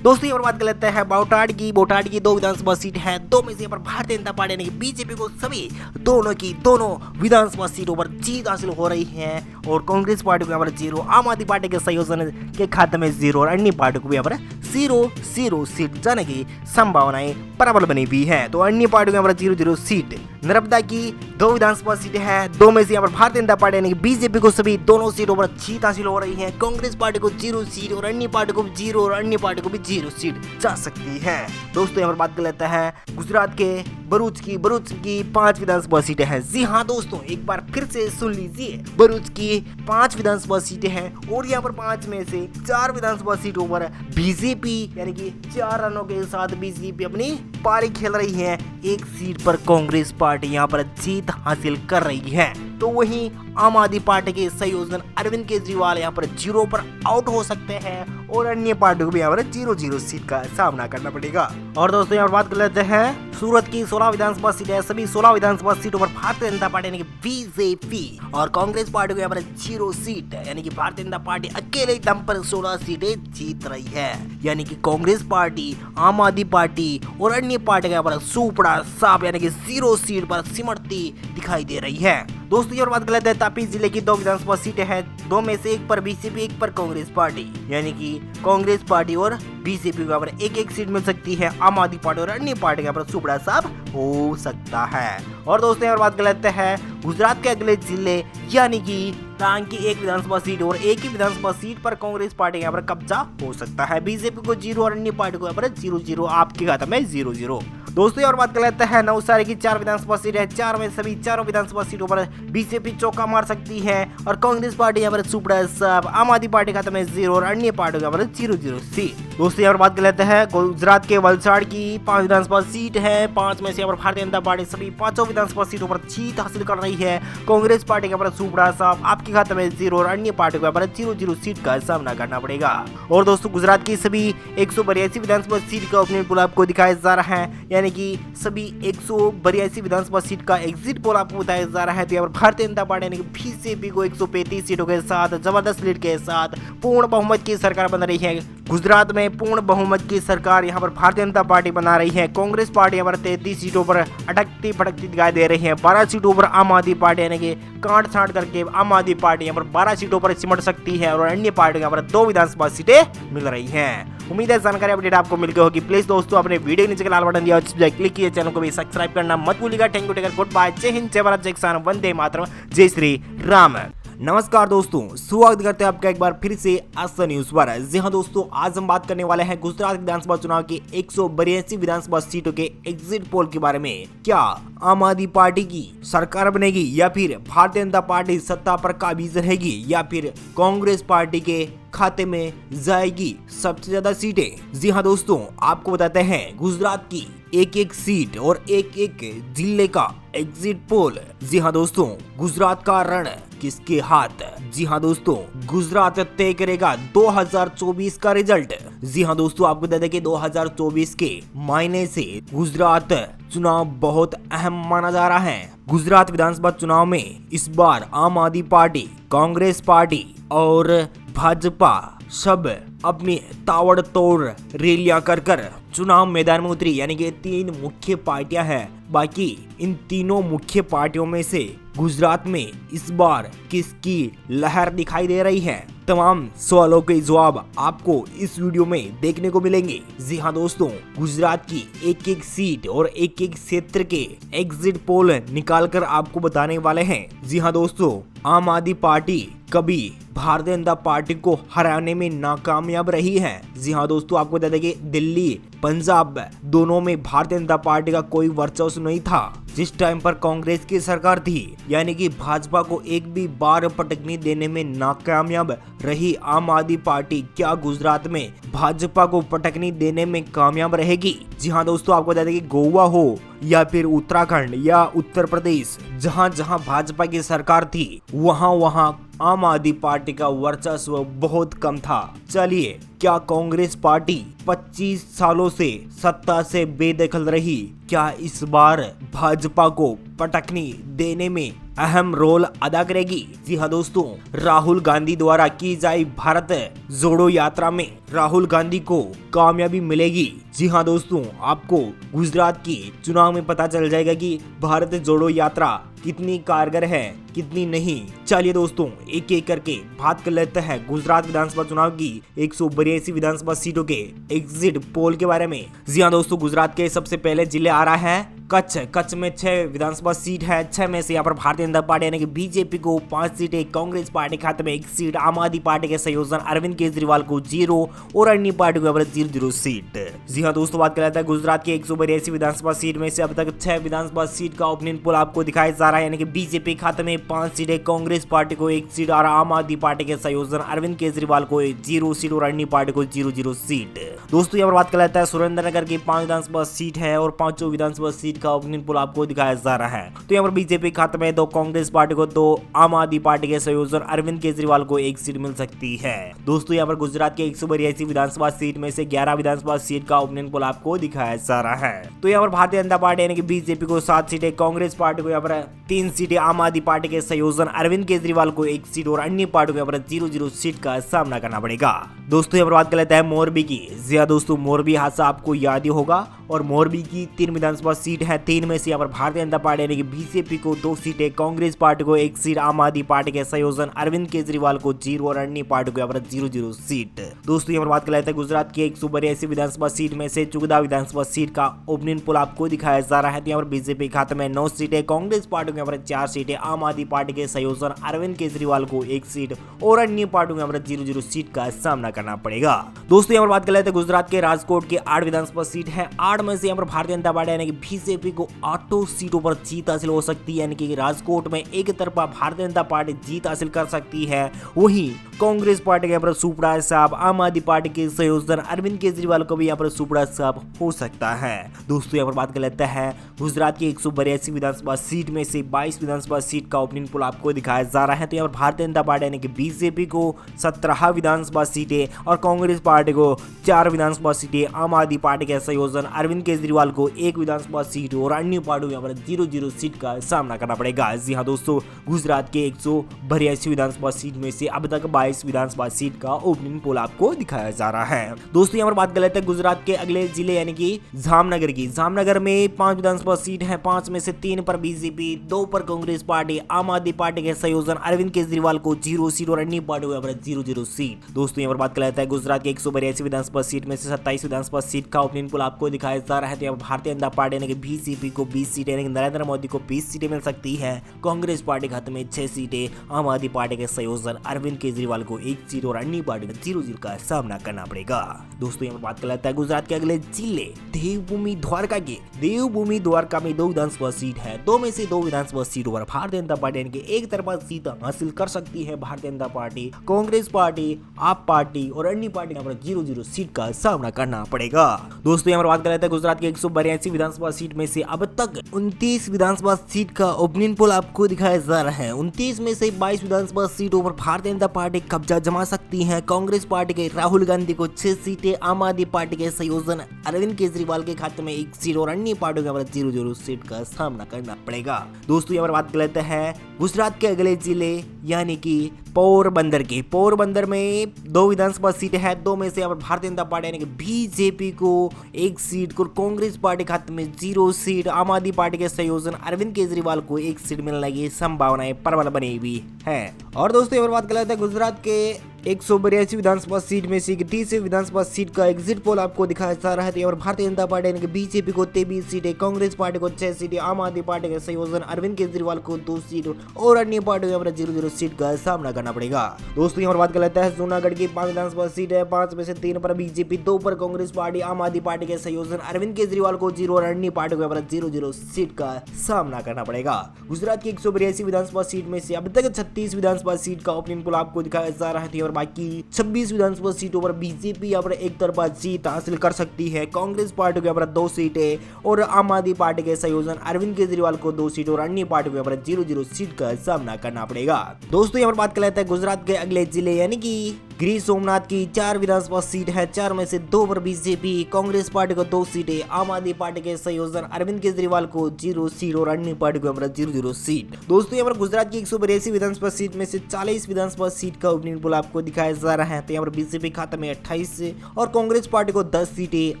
दोस्तों यहाँ पर बात कर लेते हैं बोटाड की 2 विधानसभा सीट है, 2 में से यहाँ पर भारतीय जनता पार्टी यानी कि बीजेपी को सभी दोनों विधानसभा सीटों पर जीत हासिल हो रही है और कांग्रेस पार्टी को यहाँ पर 0, आम आदमी पार्टी के संयोजन के खाते में 0 और अन्य पार्टी को भी यहाँ पर 0 सीट जाने की संभावनाएं प्रबल बनी हुई है। तो अन्य पार्टी को यहाँ पर 0 सीट, नर्मदा की 2 विधानसभा सीटें हैं, 2 में से यहाँ पर भारतीय जनता पार्टी यानी कि बीजेपी को सभी दोनों सीटों पर जीत हासिल हो रही है, कांग्रेस पार्टी को 0 सीट और अन्य पार्टी को भी 0 और अन्य पार्टी को भी 0 सीट जा सकती है। दोस्तों यहाँ पर बात कर लेते हैं गुजरात के भरूच की 5 विधानसभा सीटें हैं। जी हाँ दोस्तों, एक बार फिर से सुन लीजिए, भरूच की 5 विधानसभा सीटें हैं और यहाँ पर 5 में से 4 विधानसभा सीटों पर बीजेपी यानी कि 4 रनों के साथ बीजेपी अपनी पारी खेल रही है, 1 सीट पर कांग्रेस पार्टी यहाँ पर जीत हासिल कर रही है। तो वहीं आम आदमी पार्टी के संयोजन अरविंद केजरीवाल यहाँ पर 0 पर आउट हो सकते हैं और अन्य पार्टी को भी यहाँ पर 0 सीट का सामना करना पड़ेगा। और दोस्तों यहाँ पर बात कर लेते हैं सूरत की 16 विधानसभा सीटें, सभी 16 विधानसभा सीटों पर भारतीय जनता पार्टी यानी कि बीजेपी और कांग्रेस पार्टी को यहाँ पर 0 सीट यानी कि भारतीय जनता पार्टी अकेले दम पर 16 सीटें जीत रही है, यानी कि कांग्रेस पार्टी, आम आदमी पार्टी और अन्य पार्टी का यहाँ पर सुपड़ा साफ यानी कि 0 सीट पर सिमटती दिखाई दे रही है। दोस्तों ये बात कर लेते हैं तापी जिले की 2 विधानसभा सीटें हैं, 2 में से 1 पर बीजेपी 1 पर कांग्रेस पार्टी, यानी कि कांग्रेस पार्टी और बीजेपी को यहाँ पर 1 सीट मिल सकती है, आम आदमी पार्टी और अन्य पार्टी यहाँ पर सुपड़ा साफ हो सकता है। और दोस्तों यहाँ बात कर लेते हैं गुजरात के अगले जिले यानी कि डांग की 1 विधानसभा सीट और 1 ही विधानसभा सीट पर कांग्रेस पार्टी यहाँ पर कब्जा हो सकता है, बीजेपी को 0 और अन्य पार्टी को यहाँ पर 0 आपके खाता में 0। दोस्तों और बात कर लेते हैं नवसारी की 4 विधानसभा सीट है, 4 में सभी 4 विधानसभा सीटों पर बीजेपी चौका मार सकती है और कांग्रेस पार्टी यहाँ पर सुपड़ा साफ, आम आदमी पार्टी खाता में 0 और अन्य पार्टी यहाँ पर 0 सीट। दोस्तों यहाँ पर बात कर लेते हैं गुजरात के वलसाड़ की 5 विधानसभा सीट है, 5 में से यहाँ पर भारतीय जनता पार्टी सभी 5 विधानसभा सीटों पर जीत हासिल कर रही है, कांग्रेस पार्टी यहाँ पर सुपड़ा साफ, आपके खाते में 0 और अन्य पार्टी को यहाँ पर 0 सीट का सामना करना पड़ेगा। और दोस्तों गुजरात की सभी 182 विधानसभा सीट का ओपनिंग पोल आपको दिखाया जा रहा है, यानी कि सभी 182 विधानसभा सीट का एग्जिट पोल आपको बताया जा रहा है। तो यहाँ पर भारतीय जनता पार्टी यानी कि बीजेपी को 135 सीटों के साथ जबरदस्त लीड के साथ पूर्ण बहुमत की सरकार बन रही है। गुजरात में पूर्ण बहुमत की सरकार यहाँ पर भारतीय जनता पार्टी बना रही है, कांग्रेस पार्टी यहाँ पर 33 सीटों पर अटकती फटकती दिखाई दे रही है, 12 सीटों पर आम आदमी पार्टी यानी कि काट छांट करके आम आदमी पार्टी यहाँ पर 12 सीटों पर सिमट सकती है और अन्य पार्टी यहाँ पर 2 विधानसभा सीटें मिल रही हैं। उम्मीद है जानकारी अपडेट आपको मिल गई होगी। प्लीज दोस्तों अपने वीडियो के नीचे लाल बटन दिया और क्लिक किए, चैनल को भी सब्सक्राइब करना मत भूलिएगा। Thank you, take care, goodbye, जय हिंद, जय भारत, जय किसान, वंदे मातरम, जय श्री राम। नमस्कार दोस्तों, स्वागत करते हैं आपका एक बार फिर से आस्था न्यूज पर। जी हाँ दोस्तों, आज हम बात करने वाले हैं गुजरात विधानसभा चुनाव की 182 विधानसभा सीटों के एग्जिट पोल के बारे में। क्या आम आदमी पार्टी की सरकार बनेगी या फिर भारतीय जनता पार्टी सत्ता पर काबिज रहेगी या फिर कांग्रेस पार्टी के खाते में जाएगी सबसे ज्यादा सीटें? जी हाँ दोस्तों, आपको बताते हैं गुजरात की एक सीट और एक जिले का एग्जिट पोल। जी हाँ दोस्तों, गुजरात का रण किसके हाथ? जी हाँ दोस्तों, गुजरात तय करेगा 2024 का रिजल्ट। जी हाँ दोस्तों, आपको बता दें कि 2024 के मायने से गुजरात चुनाव बहुत अहम माना जा रहा है। गुजरात विधानसभा चुनाव में इस बार आम आदमी पार्टी, कांग्रेस पार्टी और भाजपा सब अपनी ताबड़तोड़ रैलियां कर चुनाव मैदान में उतरी, यानी कि 3 मुख्य पार्टियां हैं। बाकी इन तीनों मुख्य पार्टियों में से गुजरात में इस बार किसकी लहर दिखाई दे रही है? तमाम सवालों के जवाब आपको इस वीडियो में देखने को मिलेंगे। जी हाँ दोस्तों, गुजरात की एक सीट और एक क्षेत्र के एग्जिट पोल निकाल कर आपको बताने वाले हैं। जी हाँ दोस्तों, आम आदमी पार्टी कभी भारतीय जनता पार्टी को हराने में नाकामयाब रही है। जी हाँ दोस्तों, आपको बता दें कि दिल्ली, पंजाब दोनों में भारतीय जनता पार्टी का कोई वर्चस्व नहीं था जिस टाइम पर कांग्रेस की सरकार थी, यानी कि भाजपा को एक भी बार पटकनी देने में नाकामयाब रही आम आदमी पार्टी क्या गुजरात में भाजपा को पटकनी देने में कामयाब रहेगी? जी हाँ दोस्तों, आपको बता दें कि गोवा हो या फिर उत्तराखंड या उत्तर प्रदेश, जहां जहां भाजपा की सरकार थी वहां आम आदमी पार्टी का वर्चस्व बहुत कम था। चलिए, क्या कांग्रेस पार्टी 25 सालों से सत्ता से बेदखल रही? क्या इस बार भाजपा भाजपा को पटकनी देने में अहम रोल अदा करेगी। जी हाँ दोस्तों, राहुल गांधी द्वारा की जाए भारत जोड़ो यात्रा में राहुल गांधी को कामयाबी मिलेगी। जी हाँ दोस्तों, आपको गुजरात की चुनाव में पता चल जाएगा कि भारत जोड़ो यात्रा कितनी कारगर है कितनी नहीं। चलिए दोस्तों, एक एक करके बात कर लेते हैं गुजरात विधानसभा चुनाव की 182 विधानसभा सीटों के एग्जिट पोल के बारे में। जी हाँ दोस्तों, गुजरात के सबसे पहले जिले आ रहा है कच्छ में 6 विधानसभा सीट है। 6 में से यहाँ पर भारतीय जनता पार्टी यानी कि बीजेपी को 5 सीटें, कांग्रेस पार्टी खाते में 1 सीट, आम आदमी पार्टी के संयोजन अरविंद केजरीवाल को 0 और अन्य पार्टी को यहाँ पर 0 सीट। जी हाँ दोस्तों, बात कर लेते हैं गुजरात के 182 विधानसभा सीट में से अब तक 6 विधानसभा सीट का ओपनिंग पोल आपको दिखाया जा रहा है, यानी कि बीजेपी खाते में 5 सीटें, कांग्रेस पार्टी को 1 सीट और आम आदमी पार्टी के संयोजन अरविंद केजरीवाल को 0 सीट और अन्य पार्टी को 0 सीट। दोस्तों यहाँ पर बात कर लेते हैं सुरेंद्रनगर की 5 विधानसभा सीट है और 5 विधानसभा सीट का ओपनिंग पोल आपको दिखाया जा रहा है। तो यहाँ पर बीजेपी खाते में 2 कांग्रेस पार्टी को 2, आम आदमी पार्टी के संयोजन अरविंद केजरीवाल को 1 सीट मिल सकती है। दोस्तों यहाँ पर गुजरात के 182 विधानसभा सीट में से 11 विधानसभा सीट का ओपनिंग पोल आपको दिखाया जा रहा है। तो यहाँ पर भारतीय जनता पार्टी यानी कि बीजेपी को 7 सीटें, कांग्रेस पार्टी को यहाँ पर 3 सीटें, आम आदमी पार्टी के संयोजन अरविंद केजरीवाल को 1 सीट और अन्य पार्टी को यहाँ पर 0 सीट का सामना करना पड़ेगा। दोस्तों यहाँ पर बात कर लेते हैं मोरबी की। जी हाँ दोस्तों, मोरबी हादसा आपको याद ही होगा और मोरबी की 3 विधानसभा सीट है। 3 में से यहाँ पर भारतीय जनता पार्टी यानी कि बीजेपी को 2 सीटें, कांग्रेस पार्टी को 1 सीट, आम आदमी पार्टी के संयोजन अरविंद केजरीवाल को 0 और अन्य पार्टी को यहाँ पर 0 सीट। दोस्तों यहाँ पर बात कर लेते हैं गुजरात की 182 विधानसभा सीट में से 14 विधानसभा सीट का ओपनिंग पोल आपको दिखाया जा रहा है। तो यहाँ पर बीजेपी खाते में 9 सीटें, कांग्रेस पार्टी को यहाँ पर 4 सीटें, आम आदमी पार्टी के संयोजन अरविंद केजरीवाल को 1 सीट और अन्य पार्टी को यहाँ पर 0 सीट का सामना करना पड़ेगा। दोस्तों यहाँ पर बात कर लेते हैं गुजरात के राजकोट के 8 विधानसभा सीट है। 8 में से यहाँ पर भारतीय जनता पार्टी यानी कि बीजेपी को 8 सीटों पर जीत हासिल हो सकती है, यानी कि राजकोट में एक तरफा भारतीय जनता पार्टी जीत हासिल कर सकती है। वहीं कांग्रेस पार्टी के यहाँ पर सुपड़ा साहब, आम आदमी पार्टी के संयोजन अरविंद केजरीवाल को भी यहाँ पर सुपड़ा साहब हो सकता है। दोस्तों यहाँ पर बात कर लेते हैं गुजरात की 182 विधानसभा सीट में से 22 विधानसभा सीट का ओपनिंग पोल आपको दिखाया जा रहा है। तो यहाँ पर भारतीय जनता पार्टी यानी कि बीजेपी को 17 विधानसभा सीटें और कांग्रेस पार्टी को 4 विधानसभा सीटें, आम आदमी पार्टी के संयोजन अरविंद केजरीवाल को 1 विधानसभा सीट और अन्य पार्टी को यहाँ पर 0 सीट का सामना करना पड़ेगा। जी हाँ दोस्तों, गुजरात के 182 विधानसभा सीट में से अब तक 22 विधानसभा सीट का ओपनिंग पोल आपको दिखाया जा रहा है। दोस्तों यहाँ पर बात कर लेते हैं गुजरात के अगले जिले यानी कि जामनगर की। जामनगर में 5 विधानसभा सीट है। 5 में से 3 पर बीजेपी, 2 पर कांग्रेस पार्टी, आम आदमी पार्टी के संयोजन अरविंद केजरीवाल को 0 सीट और अन्य पार्टी को यहाँ पर 0 सीट। दोस्तों यहाँ पर बात कर लेते हैं गुजरात के 182 विधानसभा सीट में से 27 विधानसभा सीट का ओपनिंग पोल आपको दिखाया जा रहा है। तो यहाँ पर भारतीय जनता पार्टी यानी कि बीजेपी को 20 सीटें यानी कि नरेंद्र मोदी को 20 सीटें मिल सकती है। कांग्रेस पार्टी खाते में 6 सीटें, आम आदमी पार्टी के संयोजन अरविंद केजरीवाल को 1 सीट और अन्य पार्टी को 0 सीट का सामना करना पड़ेगा। दोस्तों यहाँ पर बात कर लेते हैं गुजरात के अगले जिले देवभूमि द्वारका के। देवभूमि द्वारका में 2 विधानसभा सीट है। 2 में से 2 विधानसभा सीटों पर भारतीय जनता पार्टी यानी कि एक तरफा सीट हासिल कर सकती है भारतीय जनता पार्टी। कांग्रेस पार्टी, आप पार्टी और अन्य पार्टी यहाँ पर 0 सीट का सामना करना पड़ेगा। दोस्तों यहाँ पर बात कर लेते हैं गुजरात के 182 विधानसभा सीट में से अब तक 29 विधानसभा सीट का ओपनिंग पोल आपको दिखाया जा रहा है। 29 में से 22 विधानसभा सीटों पर भारतीय जनता पार्टी कब्जा जमा सकती है। कांग्रेस पार्टी के राहुल गांधी को 6 सीटें, आम आदमी पार्टी के संयोजन अरविंद केजरीवाल के खाते में 1 सीट और अन्य पार्टियों के 0 सीट का सामना करना पड़ेगा। दोस्तों यहाँ पर बात कर लेते हैं गुजरात के अगले जिले यानी कि पोरबंदर के। पोरबंदर में 2 विधानसभा सीटें हैं। 2 में से यहाँ पर भारतीय जनता पार्टी यानी कि बीजेपी को 1 सीट और कांग्रेस पार्टी खाते में 0 सीट, आम आदमी पार्टी के संयोजन अरविंद केजरीवाल को 1 सीट मिलने की संभावनाएं प्रबल बनी हुई है। और दोस्तों यहाँ पर बात कर लेते हैं गुजरात के 182 विधानसभा सीट में से 30 विधानसभा सीट का एग्जिट पोल आपको दिखाया जा रहा है। तो यहाँ पर भारतीय जनता पार्टी यानी कि बीजेपी को 23 सीटें, कांग्रेस पार्टी को 6 सीटें, आम आदमी पार्टी के संयोजन अरविंद केजरीवाल को 2 सीट और अन्य पार्टियों को 0 सीट का सामना करना पड़ेगा। दोस्तों यहाँ पर बात कर लेते हैं जूनागढ़ की 5 विधानसभा सीट है। 5 में से 3 पर बीजेपी, 2 पर कांग्रेस पार्टी, आम आदमी पार्टी के संयोजन अरविंद केजरीवाल को 0 और अन्य पार्टी को 0 सीट का सामना करना पड़ेगा। गुजरात की 182 विधानसभा सीट में से अब तक 36 विधानसभा सीट का ओपनिंग पोल आपको दिखाया जा रहा है। और बाकी 26 विधानसभा सीटों पर बीजेपी यहाँ पर एक तरफा जीत हासिल कर सकती है। कांग्रेस पार्टी को यहाँ पर 2 सीटें और आम आदमी पार्टी के संयोजन अरविंद केजरीवाल को 2 सीट और अन्य पार्टी को यहाँ पर 0 सीट का सामना करना पड़ेगा। दोस्तों यहाँ पर बात कर लेते हैं गुजरात के अगले जिले यानी कि गिर सोमनाथ की 4 विधानसभा सीट है, 4 में से 2 पर बीजेपी, कांग्रेस पार्टी को 2 सीटें, आम आदमी पार्टी के संयोजन अरविंद केजरीवाल को 0 सीट और अन्य पार्टी को 0-0 सीट। दोस्तों यहाँ पर गुजरात की 182 विधानसभा सीट में से 40 विधानसभा सीट का ओपिनियन पोल आपको दिखाया जा रहा है। तो यहाँ पर बीजेपी खाते में 28 और कांग्रेस पार्टी को 10 सीटें,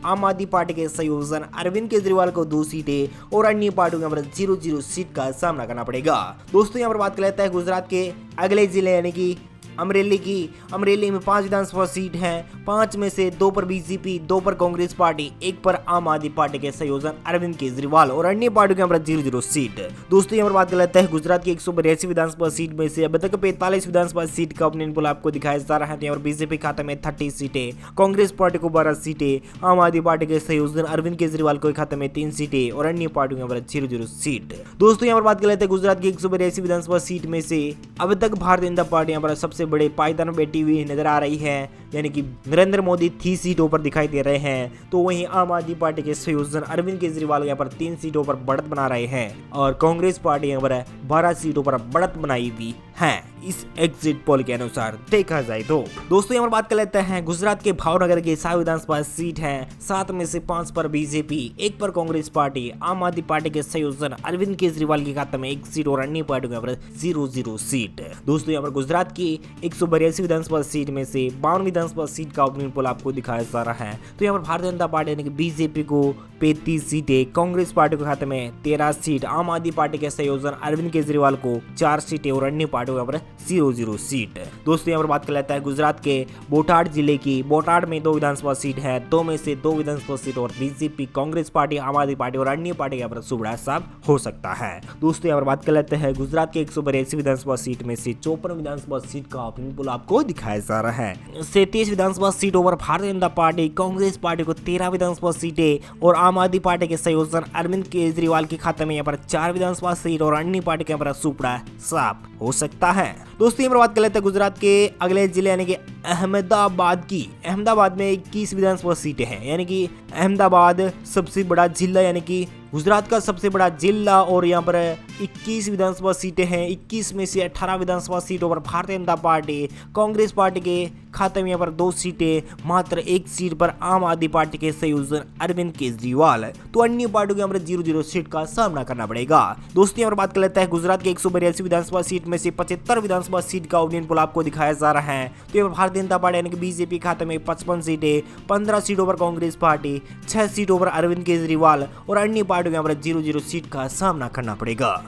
आम आदमी पार्टी के संयोजन अरविंद केजरीवाल को 2 सीटें और अन्य पार्टियों को 0-0 सीट का सामना करना पड़ेगा। दोस्तों यहाँ पर बात कर लेता है गुजरात के अगले जिले यानी कि अमरेली में 5 विधानसभा सीट हैं, 5 में से 2 पर बीजेपी, 2 पर कांग्रेस पार्टी, 1 पर आम आदमी पार्टी के संयोजन अरविंद केजरीवाल और अन्य पार्टियों के 0-0 सीट। दोस्तों यहाँ पर बात कर लेते हैं गुजरात की 182 विधानसभा सीट में से अब तक 45 विधानसभा सीट का ओपिनियन पोल आपको दिखाया जा रहा है। तो यहाँ पर बीजेपी खाते में 30 सीटें, कांग्रेस पार्टी को 12 सीटें, आम आदमी पार्टी के संयोजन अरविंद केजरीवाल को खाते में 3 सीटें और अन्य पार्टियों के 0-0 सीट। दोस्तों यहाँ पर बात कर लेते हैं गुजरात की 182 विधानसभा सीट में से अब तक भारतीय जनता पार्टी यहाँ पर सबसे बड़े पायदान में बैठी हुई नजर आ रही है, यानी कि नरेंद्र मोदी 3 सीटों पर दिखाई दे रहे हैं। तो वहीं आम आदमी पार्टी के संयोजन अरविंद केजरीवाल यहाँ पर 3 सीटों पर बढ़त बना रहे हैं और कांग्रेस पार्टी यहाँ पर 12 सीटों पर बढ़त बनाई हुई है इस एग्जिट पोल के अनुसार देखा जाए तो। दोस्तों यहाँ पर बात कर लेते हैं गुजरात के भावनगर के 7 विधानसभा सीट है, 7 में से 5 पर बीजेपी, 1 पर कांग्रेस पार्टी, आम आदमी पार्टी के संयोजन अरविंद केजरीवाल के खाते में 1 सीट और अन्य पार्टियों के 0-0 सीट। दोस्तों यहाँ पर गुजरात की 182 विधानसभा सीट में से 52 विधानसभा सीट का ओपिनियन पोल आपको दिखाया जा रहा है। तो यहाँ पर भारतीय जनता पार्टी यानी कि बीजेपी को 35 सीटें, कांग्रेस पार्टी के खाते में 13 सीट, आम आदमी पार्टी के संयोजन अरविंद केजरीवाल को 4 सीटें और अन्य पार्टियों के 0-0 सीट। दोस्तों यहाँ पर बात कर लेता है गुजरात के बोटाड जिले की, बोटाड में 2 विधानसभा सीट है, 2 में से 2 विधानसभा सीट और बीजेपी, कांग्रेस पार्टी, आम आदमी पार्टी और अन्य पार्टी यहाँ पर सुबह साहब हो सकता है। दोस्तों यहाँ पर बात कर लेते हैं गुजरात के 182 विधानसभा सीट में से 54 विधानसभा सीट का ओपिनियन पोल आपको दिखाया जा रहा है। 37 विधानसभा सीटों पर भारतीय जनता पार्टी, कांग्रेस पार्टी को 13 विधानसभा सीटें और आम आदमी पार्टी के संयोजन अरविंद केजरीवाल के खाते में यहाँ पर 4 विधानसभा सीट और अन्य पार्टी के यहाँ पर सुपड़ा साफ हो सकता है। दोस्तों यहाँ पर बात कर लेते हैं गुजरात के अगले जिले यानी कि अहमदाबाद की। अहमदाबाद में 21 विधानसभा सीटें हैं, यानी कि अहमदाबाद सबसे बड़ा जिला यानी कि गुजरात का सबसे बड़ा जिला और यहाँ पर 21 विधानसभा सीटें हैं। 21 में से 18 विधानसभा सीटों पर भारतीय जनता पार्टी, कांग्रेस पार्टी के खाते में यहाँ पर 2 सीटें, मात्र 1 सीट पर आम आदमी पार्टी के संयोजन अरविंद केजरीवाल। तो अन्य पार्टियों के यहाँ पर 0-0 सीट का सामना करना पड़ेगा। दोस्तों यहाँ पर बात कर लेते हैं गुजरात के 182 विधानसभा सीट में से 75 विधानसभा सीट का ओपिनियन पोल आपको दिखाया जा रहा है। तो यहाँ पर भारतीय जनता पार्टी यानी कि बीजेपी खाते में 55 सीटें, 15 सीटों पर कांग्रेस पार्टी, 6 सीटों पर अरविंद केजरीवाल और अन्य पार्टियों यहाँ पर 0-0 सीट का सामना करना पड़ेगा।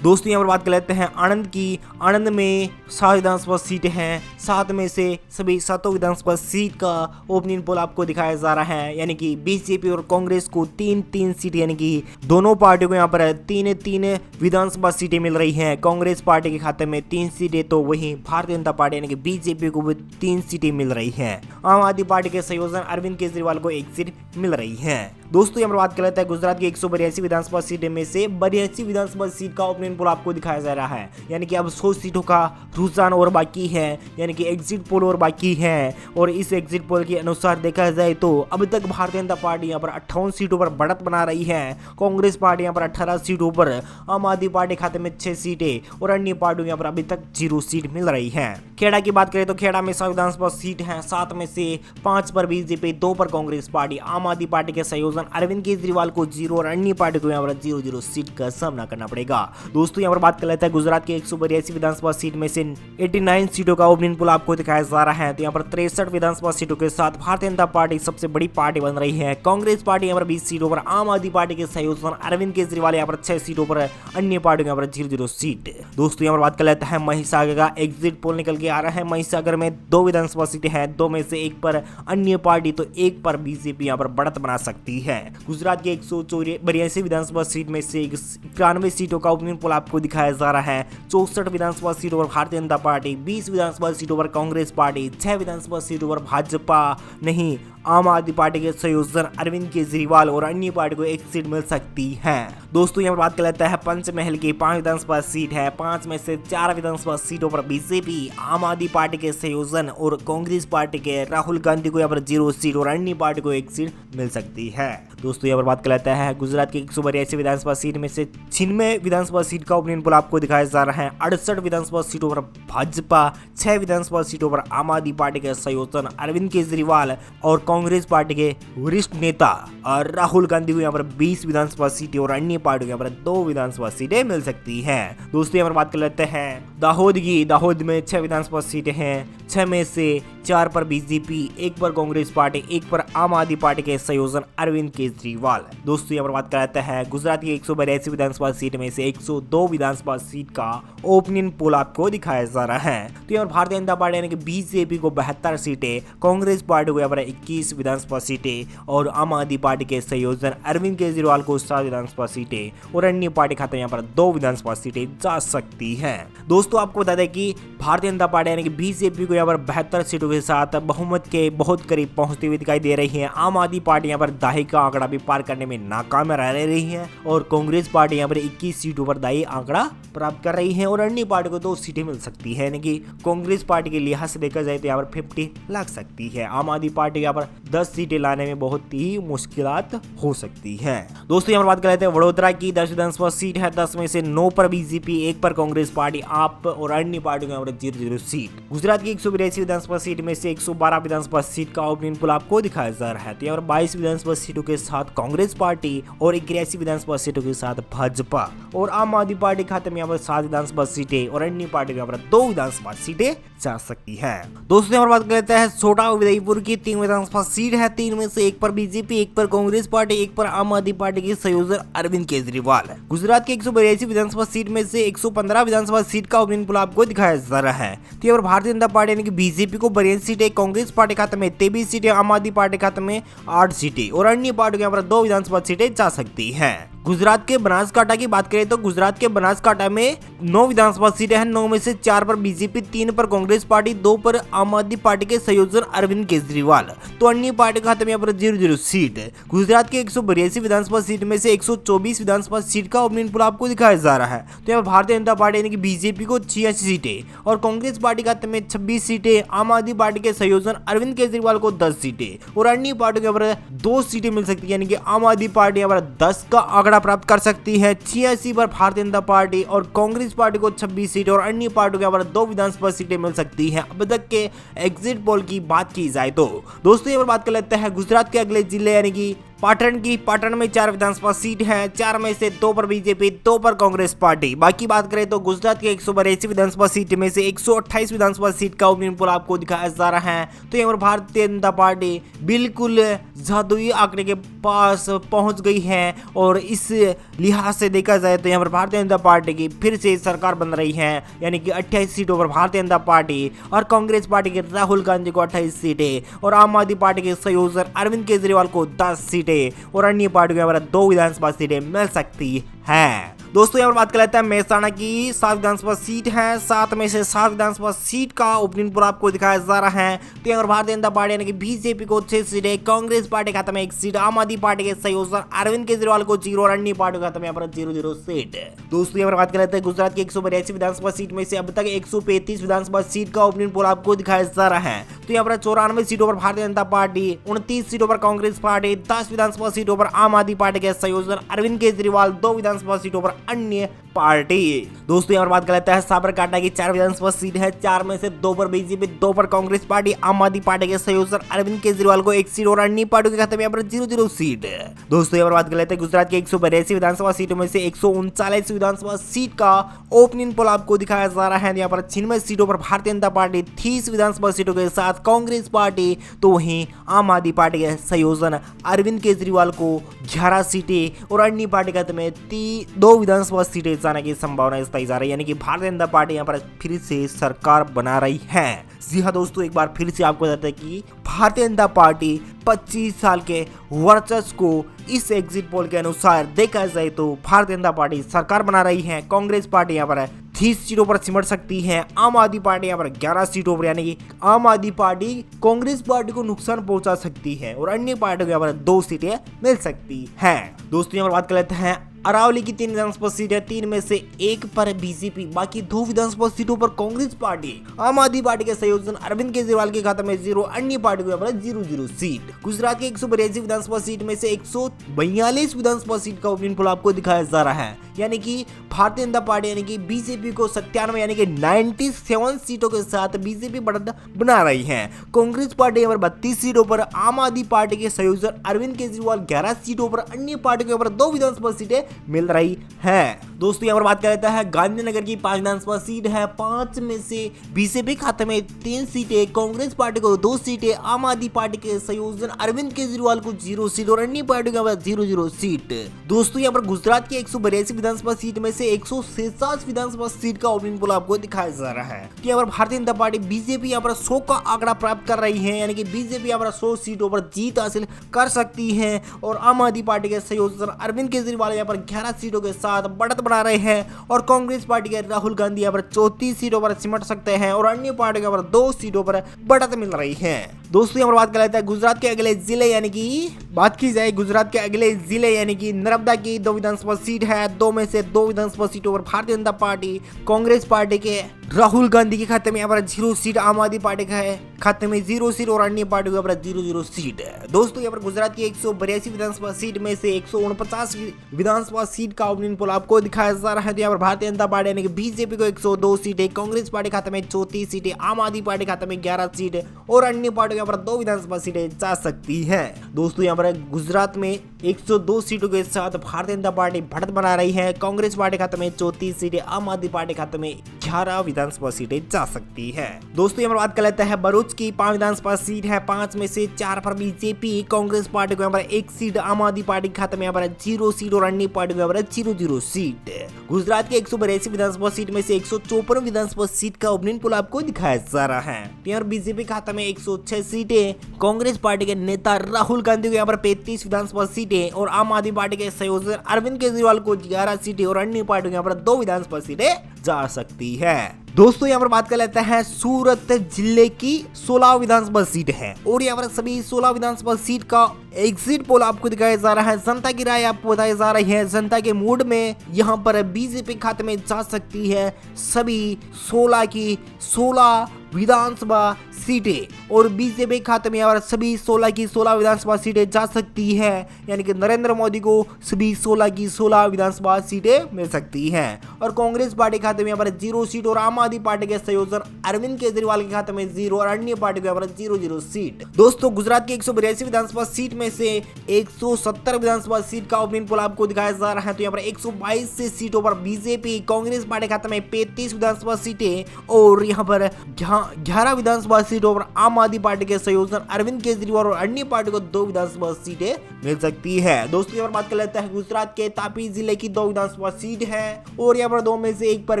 दोस्तों यहाँ पर बात कर लेते हैं आनंद की। आनंद में 7 विधानसभा सीटें हैं, 7 में से सभी 7 विधानसभा सीट का ओपिनियन पोल आपको दिखाया जा रहा है, यानी कि बीजेपी और कांग्रेस को 3-3 सीट, यानी कि दोनों पार्टियों को यहाँ पर 3-3 विधानसभा सीटें मिल रही हैं। कांग्रेस पार्टी के खाते में 3 सीटें, तो वहीं भारतीय जनता पार्टी यानी कि बीजेपी को भी 3 सीटें मिल रही हैं। आम आदमी पार्टी के संयोजन अरविंद केजरीवाल को 1 सीट मिल रही है। दोस्तों यहाँ पर बात कर लेते हैं गुजरात की 182 विधानसभा सीटें में से 82 विधानसभा सीट का ओपिनियन पोल आपको दिखाया जा रहा है, यानी कि अब 100 सीटों का रुझान और बाकी है, यानी कि एग्जिट पोल और बाकी है। और इस एग्जिट पोल के अनुसार देखा जाए तो अब तक भारतीय जनता पार्टी यहाँ पर 58 सीटों पर बढ़त बना रही है, कांग्रेस पार्टी यहाँ पर 18 सीटों पर, आम आदमी पार्टी खाते में 6 सीटें और अन्य पार्टियों यहाँ पर अभी तक 0 सीट मिल रही है। खेड़ा की बात करें तो खेड़ा में 7 विधानसभा सीट है, 7 में से 5 पर बीजेपी, 2 पर कांग्रेस पार्टी, आम आदमी पार्टी के संयोजन अरविंद केजरीवाल को 0 और अन्य पार्टी को यहाँ पर 0-0 सीट का सामना करना पड़ेगा। दोस्तों यहाँ पर बात कर लेते हैं गुजरात के 182 विधानसभा सीट में से 89 सीटों का ओपिनियन पोल आपको दिखाया जा रहा है। तो यहाँ पर 63 विधानसभा सीटों के साथ भारतीय जनता पार्टी सबसे बड़ी पार्टी बन रही है। कांग्रेस पार्टी यहाँ पर 20 सीटों पर, आम आदमी पार्टी के संयोजन अरविंद केजरीवाल यहाँ पर 6 सीटों पर, अन्य पार्टी यहाँ पर 0-0 सीट। दोस्तों यहाँ पर बात कर लेते हैं महिसागर का। एग्जिट पोल निकल के आ रहा है, महिसागर में 2 विधानसभा सीटें हैं, 2 में से 1 पर अन्य पार्टी, तो 1 पर बीजेपी यहाँ पर बढ़त बना सकती है। गुजरात के 182 विधानसभा सीट में से 91 सीटों का ओपिनियन पोल आपको दिखाया जा रहा है। 64 विधानसभा सीटों पर भारतीय जनता पार्टी, 20 विधानसभा सीटों पर कांग्रेस पार्टी, 6 विधानसभा सीटों पर भाजपा नहीं आम आदमी पार्टी के संयोजन अरविंद केजरीवाल और अन्य पार्टी को 1 सीट मिल सकती है। दोस्तों यहाँ पर बात कर लेते हैं पंचमहल की। 5 विधानसभा सीट है, 5 में से 4 विधानसभा सीटों पर बीजेपी, आम आदमी पार्टी के संयोजन और कांग्रेस पार्टी के राहुल गांधी को यहाँ पर 0 सीट और अन्य पार्टी को 1 सीट मिल सकती है। दोस्तों यहाँ पर बात कर लेते हैं गुजरात की 182 विधानसभा सीट में से 96 विधानसभा सीट का ओपिनियन पोल आपको दिखाया जा रहा है। 68 विधानसभा सीटों पर भाजपा, 6 विधानसभा सीटों पर आम आदमी पार्टी के संयोजन अरविंद केजरीवाल और कांग्रेस पार्टी के वरिष्ठ नेता और राहुल गांधी को यहाँ पर 20 विधानसभा सीटें और अन्य पार्टियों को यहाँ पर 2 विधानसभा सीटें मिल सकती हैं। दोस्तों यहाँ पर बात कर लेते हैं दाहोद में 6 विधानसभा सीटें हैं, 6 में से 4 पर बीजेपी, 1 पर कांग्रेस पार्टी, 1 पर आम आदमी पार्टी के संयोजन अरविंद केजरीवाल। दोस्तों यहाँ पर बात कर लेते हैं गुजरात की 182 विधानसभा सीट में से 102 विधानसभा सीट का ओपिनियन पोल आपको दिखाया जा रहा है। तो यहाँ पर भारतीय जनता पार्टी यानी कि बीजेपी को 72 सीटें, कांग्रेस पार्टी को यहाँ पर 21 विधानसभा सीटें और आम आदमी पार्टी के संयोजन अरविंद केजरीवाल को 7 विधानसभा सीटें और अन्य पार्टी खाते यहाँ पर 2 विधानसभा सीटें जा सकती हैं। दोस्तों आपको बता दें कि भारतीय जनता पार्टी यानी कि बीजेपी को यहाँ पर 72 सीटों के साथ बहुमत के बहुत करीब पहुंचती हुई दिखाई दे रही है। आम आदमी पार्टी यहाँ पर दाही का आंकड़ा भी पार करने में नाकाम रह रही है और कांग्रेस पार्टी यहाँ पर 21 सीटों पर दाही आंकड़ा प्राप्त कर रही है और अन्य पार्टी को 2 सीटें मिल सकती है। यानी कि कांग्रेस पार्टी के लिहाज से देखा जाए तो यहाँ पर 50 लग सकती है। आम आदमी पार्टी यहाँ पर 10 सीटें लाने में बहुत ही मुश्किलात हो सकती है। दोस्तों यहाँ पर बात कर लेते हैं वडोदरा की 10 विधानसभा सीट है, 10 में से 9 पर बीजेपी, 1 पर कांग्रेस पार्टी, आप और अन्य पार्टियों यहाँ पर 0-0 सीट। गुजरात की 182 विधानसभा सीट में से 112 विधानसभा सीट का ओपिनियन पोल आपको दिखाया जा रहा है। तो यहाँ पर 22 विधानसभा सीटों के साथ कांग्रेस पार्टी और 81 विधानसभा सीटों के साथ भाजपा और आम आदमी पार्टी खाते में यहाँ पर 7 विधानसभा सीटें और अन्य पार्टी यहाँ पर 2 विधानसभा सीटें जा सकती है। दोस्तों यहाँ पर बात कर लेते हैं छोटा उदयपुर की 3 विधानसभा सीट है, 3 में से 1 पर बीजेपी, 1 पर कांग्रेस पार्टी, 1 पर आम आदमी पार्टी के संयोजन अरविंद केजरीवाल। गुजरात की 182 विधानसभा सीट में से 115 विधानसभा सीट का ओपिनियन पोल आपको दिखाया जा रहा है। तो यहाँ पर भारतीय जनता पार्टी यानी कि बीजेपी को 82 सीटें, कांग्रेस पार्टी खाते में 23 सीटें, आम आदमी पार्टी खाते में 8 सीटें और अन्य पार्टियों यहाँ पर 2 विधानसभा सीटें जा सकती है। गुजरात के बनासकांठा की बात करें तो गुजरात के बनासकांठा में 9 विधानसभा सीटें हैं, 9 में से 4 पर बीजेपी, 3 पर कांग्रेस पार्टी, 2 पर आम आदमी पार्टी के संयोजन अरविंद केजरीवाल। तो अन्य पार्टी खाते में यहाँ पर 0-0 सीट। गुजरात के 182 विधानसभा सीट में से 124 विधानसभा सीट का ओपिनियन पोल आपको दिखाया जा रहा है। तो यहाँ भारतीय जनता पार्टी यानी कि बीजेपी को 86 सीटें और कांग्रेस पार्टी खाते में 26 सीटें, आम आदमी पार्टी के संयोजन अरविंद केजरीवाल को 10 सीटें और अन्य पार्टी यहाँ पर 2 सीटें मिल सकती है। यानी कि आम आदमी पार्टी यहाँ पर 10 का आंकड़ा प्राप्त कर सकती है, 86 पर भारतीय जनता पार्टी और कांग्रेस पार्टी को 26 सीटें और अन्य पार्टियों के यहाँ पर 2 विधानसभा सीटें मिल सकती हैं। अब तक के एग्जिट पोल की बात की जाए तो दोस्तों यहाँ पर बात कर लेते हैं गुजरात के अगले जिले यानी कि पाटन में 4 विधानसभा सीट है, 4 में से 2 पर बीजेपी, 2 पर कांग्रेस पार्टी। बाकी बात करें तो गुजरात के 182 विधानसभा सीट में से 128 विधानसभा सीट का ओपिनियन पोल आपको दिखाया जा रहा है। तो यहाँ पर भारतीय जनता पार्टी बिल्कुल जादुई आंकड़े के पास पहुंच गई है और इस लिहाज से देखा जाए तो यहाँ पर भारतीय जनता पार्टी की फिर से सरकार बन रही है। यानी कि 28 सीटों पर भारतीय जनता पार्टी और कांग्रेस पार्टी के राहुल गांधी को 28 सीटें और आम आदमी पार्टी के संयोजक अरविंद केजरीवाल को 10 सीटें और अन्य पार्टियों के 2 विधानसभा सीटें मिल सकती हैं। दोस्तों यहाँ पर बात कर लेते हैं मेहसाणा की 7 विधानसभा सीट है, 7 में से 7 विधानसभा सीट का ओपिनियन पोल आपको दिखाया जा रहा है। तो यहाँ पर भारतीय जनता पार्टी यानी कि बीजेपी को 6 सीटें, कांग्रेस पार्टी खाते में 1 सीट, आम आदमी पार्टी के संयोजक अरविंद केजरीवाल को 0 और अन्य पार्टियों खाते में यहाँ पर 0-0 सीट। दोस्तों यहाँ पर बात कर लेते हैं गुजरात की 182 विधानसभा सीट में से अब तक 135 विधानसभा सीट का ओपिनियन पोल आपको दिखाया जा रहा है। तो यहाँ पर 94 सीटों पर भारतीय जनता पार्टी, 29 सीटों पर कांग्रेस पार्टी, 10 विधानसभा सीटों पर आम आदमी पार्टी के संयोजक अरविंद केजरीवाल, 2 विधानसभा सीटों पर अन्य पार्टी। दोस्तों यहाँ पर बात कर लेते हैं साबरकांठा की 4 विधानसभा सीट है, 4 में से 2 पर बीजेपी, 2 पर कांग्रेस पार्टी, आम आदमी पार्टी के संयोजक अरविंद केजरीवाल को 1 सीट और अन्य पार्टियों के खाते में यहाँ पर 0-0 सीट। दोस्तों यहाँ पर बात कर लेते हैं गुजरात की 182 विधानसभा सीटों में से 139 विधानसभा सीट का ओपिनियन पोल आपको दिखाया जा रहा है। यहाँ पर 96 सीटों पर भारतीय जनता पार्टी, 30 विधानसभा सीटों के साथ कांग्रेस पार्टी, तो वहीं आम आदमी पार्टी के संयोजन अरविंद केजरीवाल को 11 सीटें और अन्य पार्टी खाते में 2 विधानसभा सीटें जाने की संभावना जताई जा रही है। यानी कि भारतीय जनता पार्टी यहाँ पर फिर से सरकार बना रही है। जी हाँ दोस्तों, एक बार फिर से आपको बताते हैं कि भारतीय जनता पार्टी 25 साल के वर्चस्व को इस एग्जिट पोल के अनुसार देखा जाए तो भारतीय जनता पार्टी सरकार बना रही है। कांग्रेस पार्टी यहाँ पर 30 सीटों पर सिमट सकती है, आम आदमी पार्टी यहाँ पर 11 सीटों पर, यानी कि आम आदमी पार्टी कांग्रेस पार्टी को नुकसान पहुंचा सकती है और अन्य पार्टियों को यहाँ पर 2 सीटें मिल सकती हैं। दोस्तों यहाँ पर बात कर लेते हैं अरावली की 3 विधानसभा सीट है, 3 में से 1 पर बीजेपी, बाकी 2 विधानसभा सीटों पर कांग्रेस पार्टी, आम आदमी पार्टी के संयोजन अरविंद केजरीवाल के खाते में 0, अन्य पार्टी को यहाँ पर 0-0 सीट। गुजरात की 182 विधानसभा सीट में से 142 विधानसभा सीट का ओपिनियन पोल आपको दिखाया जा रहा है। यानी कि भारतीय जनता पार्टी यानी कि बीजेपी को 97 यानी कि 97 सीटों के साथ बीजेपी बढ़त बना रही है। कांग्रेस पार्टी यहाँ पर 32 सीटों पर, आम आदमी पार्टी के संयोजक अरविंद केजरीवाल 11 सीटों पर, अन्य पार्टियों पर 2 विधानसभा सीटें मिल रही है। दोस्तों यहाँ पर बात कर लेता है गांधीनगर की 5 विधानसभा सीट है। 5 में से बीजेपी खाते में 3 सीटें, कांग्रेस पार्टी को 2 सीटें, आम आदमी पार्टी के संयोजन अरविंद केजरीवाल को 0 सीट और अन्य पार्टियों का 0-0 सीट। दोस्तों यहाँ पर गुजरात की 182 विधानसभा सीट में से 147 विधानसभा सीट का ओपनिंग पोल आपको दिखाया जा रहा है। तो यहाँ पर भारतीय जनता पार्टी बीजेपी यहाँ पर 100 का आंकड़ा प्राप्त कर रही है, यानी कि बीजेपी यहाँ पर 100 सीटों पर जीत हासिल कर सकती है और आम आदमी पार्टी के संयोजक अरविंद केजरीवाल यहाँ पर 11 सीटों के साथ बढ़त बना रहे हैं और कांग्रेस पार्टी के राहुल गांधी यहाँ पर 34 सीटों पर सिमट सकते हैं और अन्य पार्टियों यहाँ पर 2 सीटों पर बढ़त मिल रही है। दोस्तों यहाँ पर बात कर लेते हैं गुजरात के अगले जिले यानी कि बात की जाए गुजरात के अगले जिले यानी कि नर्मदा की 2 विधानसभा सीट है। 2 में से 2 विधानसभा सीटों पर भारतीय जनता पार्टी, कांग्रेस पार्टी के राहुल गांधी के खाते में यहाँ पर 0 सीट, आम आदमी पार्टी का है खाते में 0 सीट और अन्य पार्टियों यहाँ पर 0-0 सीट है। दोस्तों यहाँ पर गुजरात की 182 विधानसभा सीट में से 149 विधानसभा सीट का ओपनिंग पोल आपको दिखाया जा रहा है। तो यहाँ पर भारतीय जनता पार्टी यानी कि बीजेपी को 102 सीटें, कांग्रेस पार्टी खाते में 34 सीटें, आम आदमी पार्टी खाते में 11 सीट और अन्य पार्टियों यहाँ पर 2 विधानसभा सीटें जा सकती है। दोस्तों यहाँ पर गुजरात में 102 सीटों के साथ भारतीय जनता पार्टी बढ़त बना रही है। कांग्रेस पार्टी खाते में 34 सीटें, आम आदमी पार्टी खाते में 11 विधानसभा सीटें जा सकती है। दोस्तों यहाँ पर बात कर लेते हैं भरूच की 5 विधानसभा सीट है। 5 में से 4 पर बीजेपी, कांग्रेस पार्टी को यहाँ पर 1 सीट, आम आदमी पार्टी के खाते में यहाँ पर 0 सीट और अन्य पार्टी को यहाँ पर 0-0 सीट। गुजरात के 182 विधानसभा सीट में से 154 विधानसभा सीट का ओपनिंग पोल आपको दिखाया जा रहा है। यहाँ बीजेपी खाते में 106 सीटें, कांग्रेस पार्टी के नेता राहुल गांधी को यहाँ पर 35 विधानसभा सीटें और आम आदमी पार्टी के संयोजक अरविंद केजरीवाल को 11 सीटें और अन्य पार्टियों यहाँ पर 2 विधानसभा सीटें जा सकती है। दोस्तों यहाँ पर बात कर लेते हैं सूरत जिले की 16 विधानसभा सीट है और यहाँ पर सभी 16 विधानसभा सीट का एग्जिट पोल आपको दिखाया जा रहा है। जनता की राय आपको बताई जा रही है। जनता के मूड में यहाँ पर बीजेपी खाते में जा सकती है सभी 16 की 16 विधानसभा सीटें और बीजेपी खाते में यहाँ पर सभी 16 की 16 विधानसभा सीटें जा सकती है, यानी कि नरेंद्र मोदी को सभी 16 की 16 विधानसभा सीटें मिल सकती हैं और कांग्रेस पार्टी खाते में यहाँ पर 0 सीट और आम आदमी पार्टी के संयोजक अरविंद केजरीवाल के खाते में 0 और अन्य पार्टी को यहाँ पर 0-0 सीट। दोस्तों गुजरात की 182 विधानसभा सीट में से 170 विधानसभा सीट का ओपनिंग पोल आपको दिखाया जा रहा है। तो यहाँ पर 122 सीटों पर बीजेपी, कांग्रेस पार्टी खाते में 35 विधानसभा सीटें और यहाँ पर 11 विधानसभा सीटों पर आम आदमी पार्टी के संयोजक अरविंद केजरीवाल और अन्य पार्टी को 2 विधानसभा सीटें मिल सकती है। दोस्तों यहाँ पर बात कर लेते हैं गुजरात के तापी जिले की 2 विधानसभा सीट है और यहाँ पर 2 में से 1 पर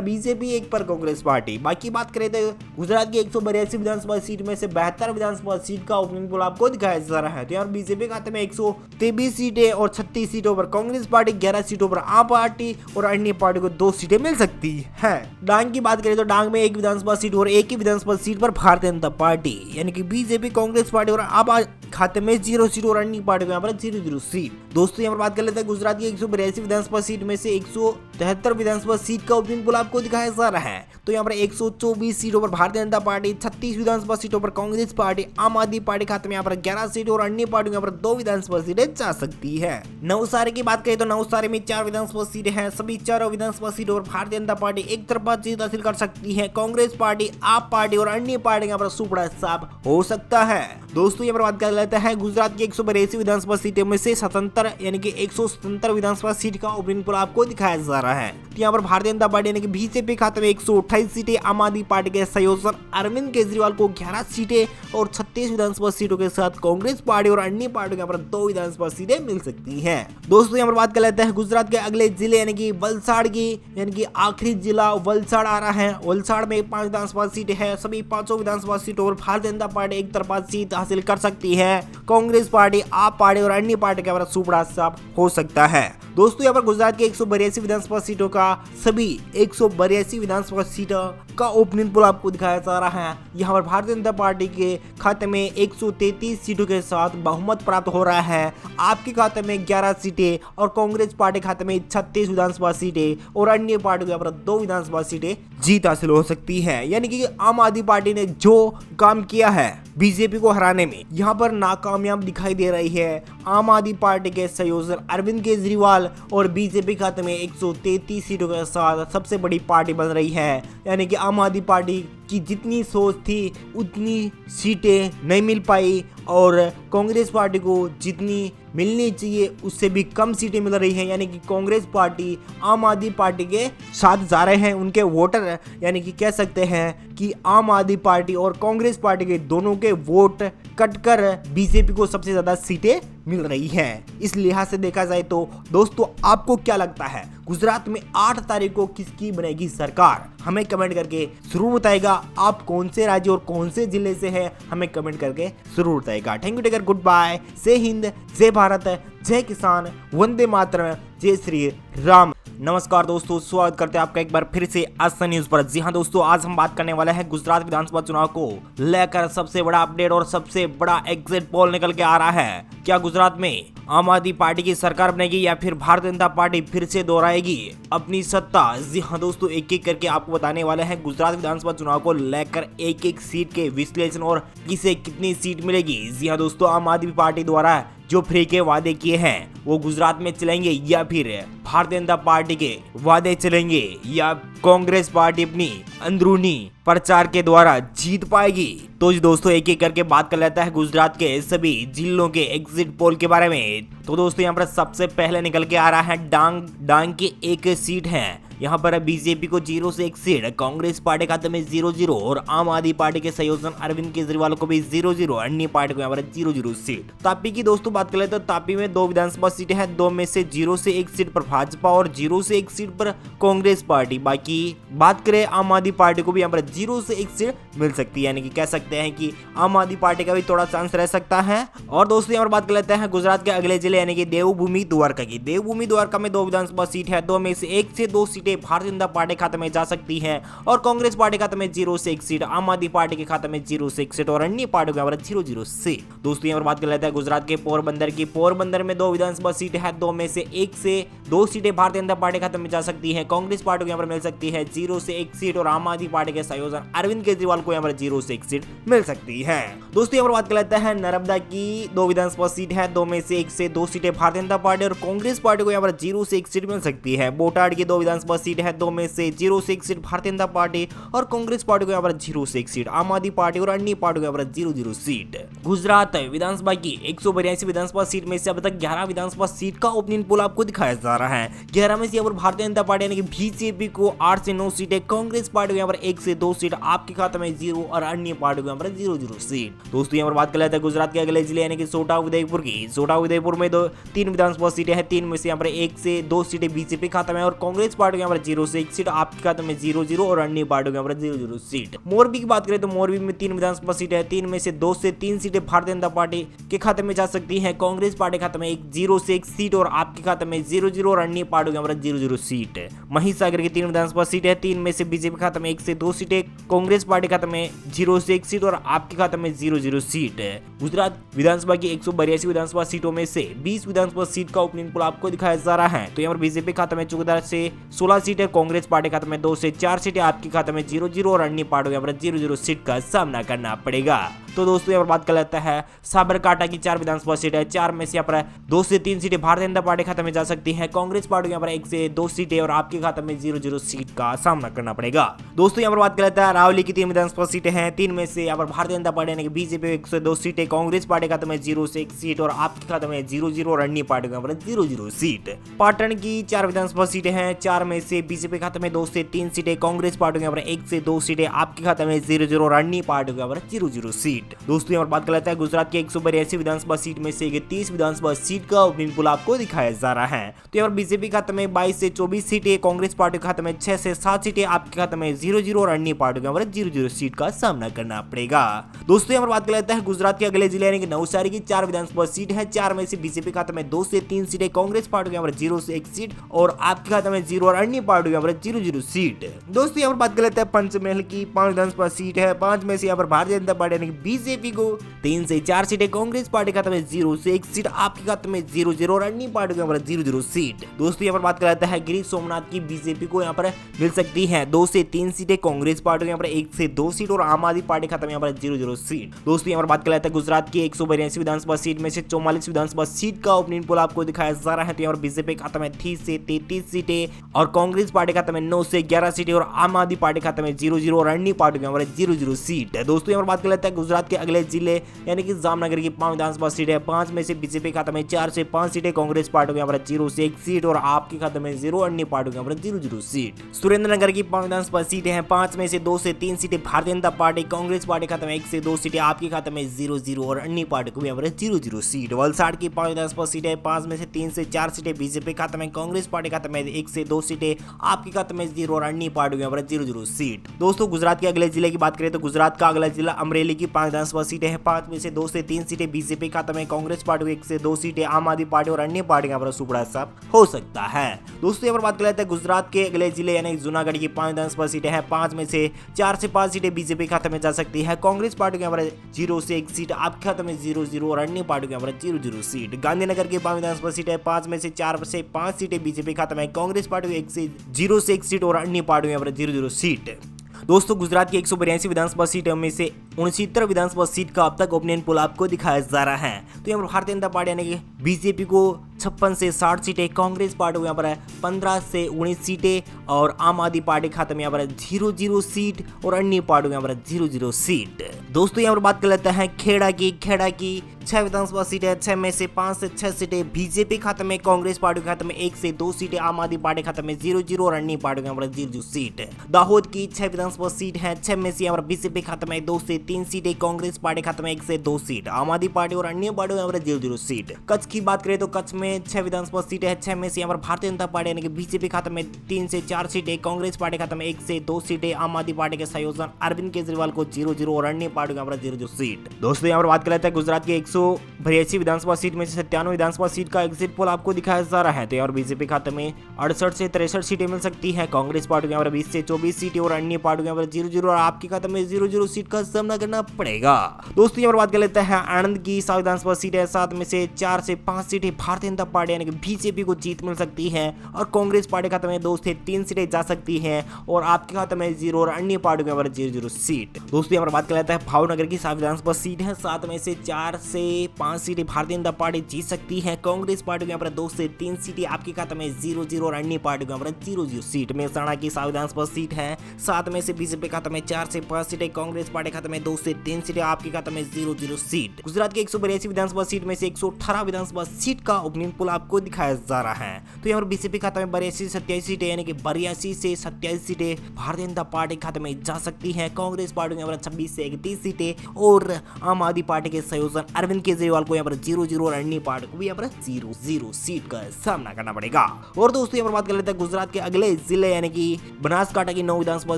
बीजेपी, 1 पर कांग्रेस पार्टी। बाकी बात करें तो गुजरात की 182 विधानसभा सीट में से 72 विधानसभा सीट का ओपनिंग पोल आपको दिखाया जा रहा है। तो यहाँ बीजेपी खाते में 123 सीटें और 36 सीटों पर कांग्रेस पार्टी, 11 सीटों पर आम पार्टी और अन्य पार्टी को 2 सीटें मिल सकती है। डांग की बात करें तो डांग में 1 विधानसभा सीट और 1 ही विधानसभा सीट पर भारतीय जनता पार्टी यानी कि बीजेपी, कांग्रेस पार्टी और आप खाते में 0 सीट और अन्य पार्टी को यहाँ पर 0-0 सीट। दोस्तों यहाँ पर बात कर लेते हैं गुजरात की 182 विधानसभा सीट में से 173 विधानसभा सीट का ओपनिंग पोल आपको दिखाया जा रहा है। तो यहाँ पर 124 सीटों पर भारतीय जनता पार्टी, 36 विधानसभा सीटों पर कांग्रेस पार्टी, आम आदमी पार्टी खाते में यहाँ पर 11 सीट और अन्य पार्टी यहाँ पर 2 विधानसभा सीटें जा सकती है। नवसारी की बात करें तो नवसारी में 4 विधानसभा सीटें हैं। सभी 4 विधानसभा सीटों पर भारतीय जनता पार्टी एक तरफा जीत हासिल कर सकती है। कांग्रेस पार्टी, आप पार्टी और अन्य पार्टी यहाँ पर सुपड़ा साफ हो सकता है। दोस्तों यहाँ पर बात कर लेते हैं गुजरात की 182 विधानसभा सीटों में से 77 यानी कि 177 विधानसभा सीट का ओपनिंग पोल आपको दिखाया जा रहा है। तो यहाँ पर भारतीय जनता पार्टी यानी कि बीजेपी खाते में 128 सीटें, आम आदमी पार्टी के संयोजक अरविंद केजरीवाल को 11 सीटें और 36 विधानसभा सीटों के साथ कांग्रेस पार्टी और अन्य पार्टी यहाँ पर 2 विधानसभा सीटें मिल सकती हैं। दोस्तों यहाँ पर बात कर लेते हैं गुजरात के अगले जिले यानी कि वलसाड़ की, यानी कि आखिरी जिला वलसाड़ आ रहा है। वलसाड़ में 5 विधानसभा सीटें हैं। सभी 5 विधानसभा सीटों पर भारतीय जनता पार्टी एक तरफा जीत हासिल कर सकती है। कांग्रेस पार्टी, आप पार्टी और अन्य पार्टी का सुपड़ा साफ हो सकता है। दोस्तों यहाँ पर गुजरात के 182 विधानसभा सीटों का सभी 182 विधानसभा सीटों का ओपनिंग पोल आपको दिखाया जा रहा है। यहाँ पर भारतीय जनता पार्टी के खाते में 133 सीटों के साथ बहुमत प्राप्त हो रहा है। आपके खाते में 11 सीटें और कांग्रेस पार्टी खाते में 36 विधानसभा सीटें और अन्य पार्टी को यहाँ पर 2 विधानसभा सीटें जीत हासिल हो सकती है। यानी कि आम आदमी पार्टी ने जो काम किया है बीजेपी को हराने में, यहाँ पर नाकामयाब दिखाई दे रही है आम आदमी पार्टी के संयोजक अरविंद केजरीवाल और बीजेपी खाते में 133 सीटों के साथ सबसे बड़ी पार्टी बन रही है। यानी कि आम आदमी पार्टी की जितनी सोच थी उतनी सीटें नहीं मिल पाई और कांग्रेस पार्टी को जितनी मिलनी चाहिए उससे भी कम सीटें मिल रही हैं। यानी कि कांग्रेस पार्टी आम आदमी पार्टी के साथ जा रहे हैं, उनके वोटर यानी कि कह सकते हैं कि आम आदमी पार्टी और कांग्रेस पार्टी के दोनों के वोट कटकर बीजेपी को सबसे ज्यादा सीटें मिल रही हैं। इस लिहाज से देखा जाए तो दोस्तों आपको क्या लगता है गुजरात में 8 तारीख को किसकी बनेगी सरकार? हमें कमेंट करके जरूर बताएगा। आप कौन से राज्य और कौन से जिले से हैं हमें कमेंट करके जरूर बताएगा। Thank you, take care, goodbye, जय हिंद, जय भारत, जय किसान, वंदे मातरम, जय श्री राम। नमस्कार दोस्तों, स्वागत करते हैं आपका एक बार फिर से आस्था न्यूज पर। जी हां दोस्तों, आज हम बात करने वाले हैं गुजरात विधानसभा चुनाव को लेकर सबसे बड़ा अपडेट और सबसे बड़ा एग्जिट पोल निकल के आ रहा है। क्या गुजरात में आम आदमी पार्टी की सरकार बनेगी या फिर भारतीय जनता पार्टी फिर से दोहराएगी अपनी सत्ता? जी हाँ दोस्तों, एक एक करके आपको बताने वाले हैं गुजरात विधानसभा चुनाव को लेकर एक एक सीट के विश्लेषण और किसे कितनी सीट मिलेगी। जी हाँ दोस्तों, आम आदमी पार्टी द्वारा जो फ्री के वादे किए हैं वो गुजरात में चलेंगे या फिर भारतीय जनता पार्टी के वादे चलेंगे या कांग्रेस पार्टी अपनी अंदरूनी प्रचार के द्वारा जीत पाएगी? तो जी दोस्तों, एक एक करके बात कर लेता है गुजरात के सभी जिलों के एग्जिट पोल के बारे में। तो दोस्तों यहाँ पर सबसे पहले निकल के आ रहा है डांग की एक सीट है। यहाँ पर बीजेपी को 0 से 1 सीट, कांग्रेस पार्टी खाते में 0-0 और आम आदमी पार्टी के संयोजक अरविंद केजरीवाल को भी 0-0, अन्य पार्टी को यहाँ पर 0-0 सीट। तापी की दोस्तों बात कर ले तो तापी में 2 विधानसभा सीटें हैं, 2 में से 0 से 1 सीट पर भाजपा और 0 से 1 सीट पर कांग्रेस पार्टी। बाकी बात करें आम आदमी पार्टी को भी यहाँ पर 0 से 1 सीट मिल सकती है। यानी कि कह सकते हैं कि आम आदमी पार्टी का भी थोड़ा चांस रह सकता है। और दोस्तों यहाँ पर बात कर लेते हैं गुजरात के अगले जिले यानी कि देवभूमि द्वारका की। देवभूमि द्वारका में 2 विधानसभा सीट है, 2 में से 1 से 2 सीटें भारतीय जनता पार्टी खाते में जा सकती है और कांग्रेस पार्टी खाते में 0 से 1 सीट, आम आदमी पार्टी के खाते में 0 से 1 सीट और अन्य पार्टियों के यहाँ पर 0-0 सीट। दोस्तों यहाँ पर बात कर लेते हैं गुजरात के पोरबंदर की। पोरबंदर में 2 विधानसभा सीट है, 2 में से 1 से 2 सीटें भारतीय जनता पार्टी खाते में जा सकती है, कांग्रेस पार्टी को यहाँ पर मिल सकती है 0 से 1 सीट और आम आदमी पार्टी के संयोजक अरविंद केजरीवाल को यहाँ पर 0 से 1 सीट मिल सकती है। दोस्तों यहाँ पर बात कर लेते हैं नर्मदा की। 2 विधानसभा सीट है, 2 में से 1 से 2 सीटें भारतीय जनता पार्टी और कांग्रेस पार्टी को यहाँ पर 0 से 1 सीट मिल सकती है। बोटाड की 2 विधानसभा सीट है, 2 में से 0 से 1 सीट भारतीय जनता पार्टी और कांग्रेस पार्टी को यहाँ पर 0 से 1 सीट, आम आदमी पार्टी और अन्य पार्टी को यहाँ पर 0-0 सीट। गुजरात विधानसभा की 182 विधानसभा सीट में से अब तक 11 विधानसभा सीट का ओपनिंग पोल आपको दिखाया जा रहा है। 11 में से यहाँ पर भारतीय जनता पार्टी यानी कि बीजेपी को 8 से 9 सीटें, कांग्रेस पार्टी को यहाँ पर 1 से 2 सीट, आपके खाते में 0 और अन्य पार्टी को यहाँ पर 0-0 सीट। दोस्तों यहाँ पर बात कर लेते हैं गुजरात के अगले जिले यानी कि छोटा उदयपुर की। छोटा उदयपुर में 3 विधानसभा सीटें हैं, 3 में से यहाँ पर 1 से 2 सीटें बीजेपी खाते में और कांग्रेस पार्टी को यहाँ पर 0 से 1 सीट, आपके खाते में 0-0 और अन्य पार्टियों के यहाँ पर 0-0 सीट। मोरबी की बात करें तो मोरबी में 3 विधानसभा सीटें हैं, 3 में से 2 से 3 सीटें भारतीय जनता पार्टी के खाते में जा सकती हैं, कांग्रेस पार्टी खाते में 0 से 1 सीट और आपके खाते में 0-0 और अन्य पार्टियों के यहाँ पर 0-0 सीट। महिसागर की 3 विधानसभा सीटें हैं, 3 में से बीजेपी खाते में 1 से 2 सीटें, कांग्रेस पार्टी खाते में 0 से 1 सीट और आपके खाते में 0-0 सीट। गुजरात विधानसभा की 182 विधानसभा सीटों में से 20 विधानसभा सीट का ओपनिंग पोल आपको दिखाया जा रहा है। तो यहाँ पर बीजेपी खाते में 14 से 16 सीटें, कांग्रेस पार्टी खाते में 2 से 4 सीटें, आपके खाते में 0-0 और अन्य पार्टियों यहाँ पर 0-0 सीट का सामना करना पड़ेगा। तो दोस्तों यहाँ पर बात कर लेता है साबरकांठा की 4 विधानसभा सीट है, 4 में से यहाँ पर 2 से 3 सीटें भारतीय जनता पार्टी खाते में जा सकती है, कांग्रेस पार्टी यहाँ पर 1 से 2 सीटें और आपके खाते में 0-0 सीट का सामना करना पड़ेगा। दोस्तों यहाँ पर बात कर लेता है रावली की 3 विधानसभा सीटें हैं, 3 में से यहाँ पर भारतीय जनता पार्टी यानी कि बीजेपी 1 से 2 सीटें, कांग्रेस पार्टी खाते में 0 से 1 सीट और आपके खाते में 0-0 और अन्य पार्टी यहाँ पर 0-0 सीट। पाटन की 4 विधानसभा सीटें हैं, 4 में से बीजेपी खाते में 2 से 3 सीटें, कांग्रेस पार्टी यहाँ पर 1 से 2 सीटें, आपके खाते में 0-0 और अन्य पार्टी यहाँ पर 0-0 सीट। दोस्तों यहाँ पर बात कर लेता है गुजरात की 182 विधानसभा सीट में से 30 विधानसभा सीट का ओपनिंग पोल आपको दिखाया जा रहा है। तो यहाँ पर बीजेपी खाते में 22 से 24 सीटें, कांग्रेस पार्टी के खाते में 6 से 7 सीटें, आपके खाते में 0-0 और अन्य पार्टी यहाँ पर 0-0 सीट का सामना करना पड़ेगा। दोस्तों यहाँ पर बात कर लेता है गुजरात के अगले जिले यानी कि नवसारी की 4 विधानसभा सीट है, 4 में से बीजेपी खाते में 2 से 3 सीटें, कांग्रेस पार्टी यहाँ पर 0 से 1 सीट और आपके खाते में 0 और अन्य पार्टी यहाँ पर 0-0 सीट। दोस्तों यहाँ पर बात कर लेते हैं पंचमहल की 5 विधानसभा सीट है, 5 में से यहाँ पर भारतीय जनता पार्टी यानी कि बीजेपी को 3 से 4 सीटें, कांग्रेस पार्टी खाते में 0 से 1 सीट, आपके खाते में 0-0 और अन्य पार्टी को यहाँ पर 0-0 सीट। दोस्तों यहाँ पर बात कर लेते हैं गिरीश सोमनाथ की, बीजेपी को यहाँ पर मिल सकती है 2 से 3 सीटें, कांग्रेस पार्टी को यहाँ पर 1 से 2 सीट और आम आदमी पार्टी खाते में यहाँ पर 0-0 सीट। दोस्तों यहाँ पर बात कर लेते हैं गुजरात की 182 विधानसभा सीट में से 44 विधानसभा सीट का ओपिनियन पोल आपको दिखाया जा रहा है। तो यहाँ पर बीजेपी खाते में 30 से 33 सीटें और कांग्रेस पार्टी खाते में 9 से 11 सीटें और आम आदमी पार्टी खाते में 0-0 और अन्य पार्टी को यहाँ पर 0-0 सीट है। दोस्तों यहाँ पर बात कर लेते हैं गुजरात के अगले जिले यानी कि जामनगर की 5 विधानसभा सीट है। 5 में से बीजेपी खाते में 4 से 5 सीटें, कांग्रेस पार्टी को यहाँ पर 0 से 1 सीट और आपके खाते में 0, अन्य पार्टी को यहाँ पर 0-0 सीट। सुरेंद्रनगर की 5 विधानसभा सीटें हैं। 5 में से 2 से 3 सीटें भारतीय जनता पार्टी, कांग्रेस पार्टी खाते में 1 से 2 सीटें, आपके खाते में 0-0 और अन्य पार्टी को यहाँ पर 0-0 सीट। वलसाड़ की 5 विधानसभा सीटें, 5 में से 3 से 4 सीटें बीजेपी खाते में, कांग्रेस पार्टी खाते में 1 से 2 सीटें, आपके खाते में 0 और अन्य पार्टी को यहाँ पर 0-0 सीट। दोस्तों गुजरात के अगले जिले की बात करें तो गुजरात का अगला जिला अमरेली की 5 विधानसभा सीटें हैं। 5 में से 2 से 3 सीटें बीजेपी खाते में, कांग्रेस पार्टी को 1 से 2 सीटें, आम आदमी पार्टी और अन्य पार्टी यहाँ पर सुपड़ा साफ हो सकता है। दोस्तों यहाँ पर बात कर लेते हैं गुजरात के अगले जिले यानी जूनागढ़ की 5 विधानसभा सीटें हैं। 5 में से 4 से 5 सीटें बीजेपी खाते में जा सकती है, कांग्रेस पार्टी को यहाँ पर 0 से 1 सीट, आपके खाते में 0-0 और अन्य पार्टी को यहाँ पर 0-0 सीट। गांधीनगर की 5 विधानसभा सीटें, 5 में से 4 से 5 सीटें बीजेपी खाते में, कांग्रेस पार्टी को 0 से 1 सीट और अन्य पार्टी को यहाँ पर 0-0 सीट। दोस्तों गुजरात की 182 विधानसभा सीटों में से 69 विधानसभा सीट का अब तक ओपिनियन पोल आपको दिखाया जा रहा है। तो यहाँ पर भारतीय जनता पार्टी यानी कि बीजेपी को 56 से 60 सीटें, कांग्रेस पार्टी को यहाँ पर 15 से 19 सीटें और आम आदमी पार्टी खाते में यहाँ पर 0-0 सीट और अन्य पार्टी को यहाँ पर 0-0 सीट। दोस्तों यहाँ पर बात कर लेते हैं खेड़ा की 6 विधानसभा सीटें, 6 में से 5 से 6 सीटें बीजेपी खाते में, कांग्रेस पार्टी खाते में 1 से 2 सीटें, आम आदमी पार्टी खाते में 0-0 और अन्य पार्टी को यहाँ पर 0-0 सीट। दाहोद की 6 विधानसभा सीट है। 6 में से यहाँ पर बीजेपी खाते में 2 से 3 सीटें, कांग्रेस पार्टी खाते में 1 से 2 सीट, आम आदमी पार्टी और अन्य पार्टी को यहाँ पर 0-0 सीट। कच्छ की बात करें तो कच्छ में 6 विधानसभा सीटें हैं। 6 में से यहाँ पर भारतीय जनता पार्टी यानी कि बीजेपी खाते में 3 से 4 सीटें, कांग्रेस पार्टी खाते में 1 से 2 सीटें, आम आदमी पार्टी के संयोजन अरविंद केजरीवाल को 0-0 और अन्य पार्टी को यहाँ पर 0-0 सीट। दोस्तों यहाँ पर बात कर लेते हैं गुजरात के 182 विधानसभा सीट में से 97 विधानसभा सीट का एग्जिट पोल आपको दिखाया जा रहा है। तो और बीजेपी खाते में 68 से 63 सीटें मिल सकती है, कांग्रेस पार्टी को यहाँ पर 20 से 24 सीटें और अन्य पार्टी को यहाँ पर 0-0 और आपके खाते में 0-0 सीट का सामना करना पड़ेगा। दोस्तों यहाँ पर बात कर लेते हैं आनंद की 7 विधानसभा सीट है। 7 में से 4 से 5 सीटें भारतीय जनता पार्टी यानी कि बीजेपी को जीत मिल सकती है और कांग्रेस पार्टी खाते में 2 से 3 सीटें जा सकती है और आपके खाते में 0 और अन्य पार्टी को यहाँ पर 0-0 सीट। दोस्तों यहाँ पर बात कर लेते हैं भावनगर की 7 विधानसभा सीट है। 7 में से 4 से 5 सीटें भारतीय जनता पार्टी जीत सकती है, कांग्रेस पार्टी को यहाँ पर 2 से 3 सीटें, आपके खाते में 0-0 और अन्य पार्टी को यहाँ पर 0-0 सीट। मेहसाणा की 7 विधानसभा सीट है। 7 में से बीजेपी खाते में 4 से 5 सीटें, कांग्रेस पार्टी खाते में 2 से 3 सीटें, आपके खाते में 0-0 सीट। गुजरात की 182 विधानसभा सीट में से 118 विधानसभा सीट का ओपिनियन पोल आपको दिखाया जा रहा है। तो यहाँ पर बीजेपी खाते में 82 से 27 सीटें यानी कि 82 से 27 सीटें भारतीय जनता पार्टी खाते में जा सकती है, कांग्रेस पार्टी को यहाँ पर 26 से 31 सीटें और आम आदमी पार्टी के संयोजन अरविंद केजरीवाल को यहाँ पर 0-0 और अन्य पार्टी को भी यहाँ पर 0-0 सीट का सामना करना पड़ेगा। और दोस्तों यहाँ पर बात कर लेते हैं गुजरात के अगले जिले यानी कि बनासकांठा की 9 विधानसभा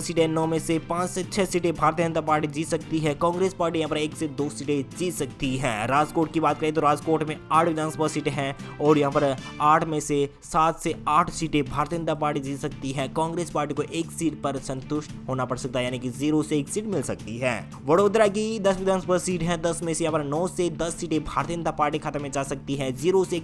सीटें। 9 में से 5 से 6 सीटें भारतीय जनता पार्टी जीत सकती है, कांग्रेस पार्टी यहाँ पर 1 से 2 सीटें जीत सकती है। राजकोट की बात करें तो राजकोट में 8 विधानसभा सीटें हैं और यहाँ पर 8 में से 7 से 8 सीटें भारतीय जनता पार्टी जीत सकती है, कांग्रेस पार्टी को 1 सीट पर संतुष्ट होना पड़ सकता है यानी कि 0 से 1 सीट मिल सकती है। वडोदरा की 10 विधानसभा सीट है। 10 में से यहाँ पर 9 से 10 सीटें भारतीय जनता पार्टी खाते में जा सकती है, 0 से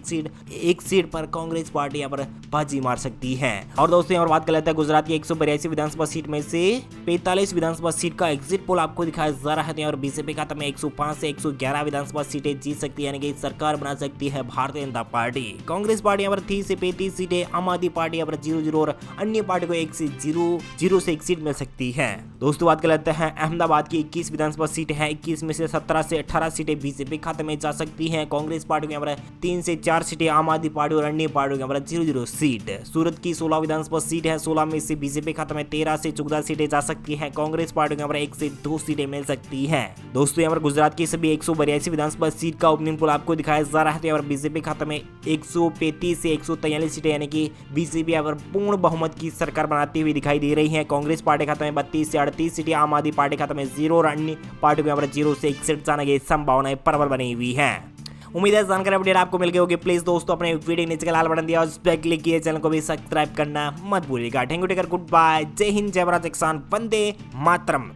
1 सीट पर कांग्रेस पार्टी यहाँ पर बाजी मार सकती है। और दोस्तों यहाँ पर बात कर लेते हैं गुजरात की 182 विधानसभा सीट में से 45 विधानसभा सीट का एग्जिट पोल आपको दिखाया जा रहा है। तो यहाँ पर बीजेपी खाते में 105 से 111 विधानसभा सीटें जीत सकती है यानी कि सरकार बना सकती है भारतीय जनता पार्टी। कांग्रेस पार्टी यहाँ पर 30 से 35 सीटें, आम आदमी पार्टी यहाँ पर 0-0 और अन्य पार्टी को 1 से 0 से 1 सीट मिल सकती है। दोस्तों बात कर लेते हैं अहमदाबाद की 21 विधानसभा सीट है। 21 में से 17 से 18 सीटें बीजेपी खाते में जा सकती हैं, कांग्रेस पार्टी को यहाँ पर 3 से 4 सीटें, आम आदमी पार्टी और अन्य पार्टी को यहाँ पर 0-0 सीट। सूरत की 16 विधानसभा सीट है। 16 में से बीजेपी खाते में 13 से 14 सीटें जा सकती हैं, कांग्रेस पार्टी को यहाँ पर 1 से 2 सीटें मिल सकती हैं। दोस्तों यहाँ पर गुजरात की सभी 182 विधानसभा सीट का ओपिनियन पोल आपको दिखाया जा रहा है। तो यहाँ पर बीजेपी खाते में 135 से 143 सीटें यानी कि बीजेपी यहाँ पर पूर्ण बहुमत की सरकार बनाती हुई दिखाई दे रही है, कांग्रेस पार्टी खाते में 32 से 38 सीटें, आम आदमी पार्टी खाते में 0 और अन्य पार्टी को यहाँ पर 0 से 1 सीट जाने की संभावनाएं प्रबल बनी हुई है। उम्मीद है जानकारी अपडेट आपको मिल गई होगी। प्लीज दोस्तों अपने वीडियो नीचे का लाल बटन दिया और उस पर क्लिक किए, चैनल को भी सब्सक्राइब करना मत भूलिएगा। Thank you, take care, goodbye, जय हिंद, जय भारत, किसान, वंदे मातरम।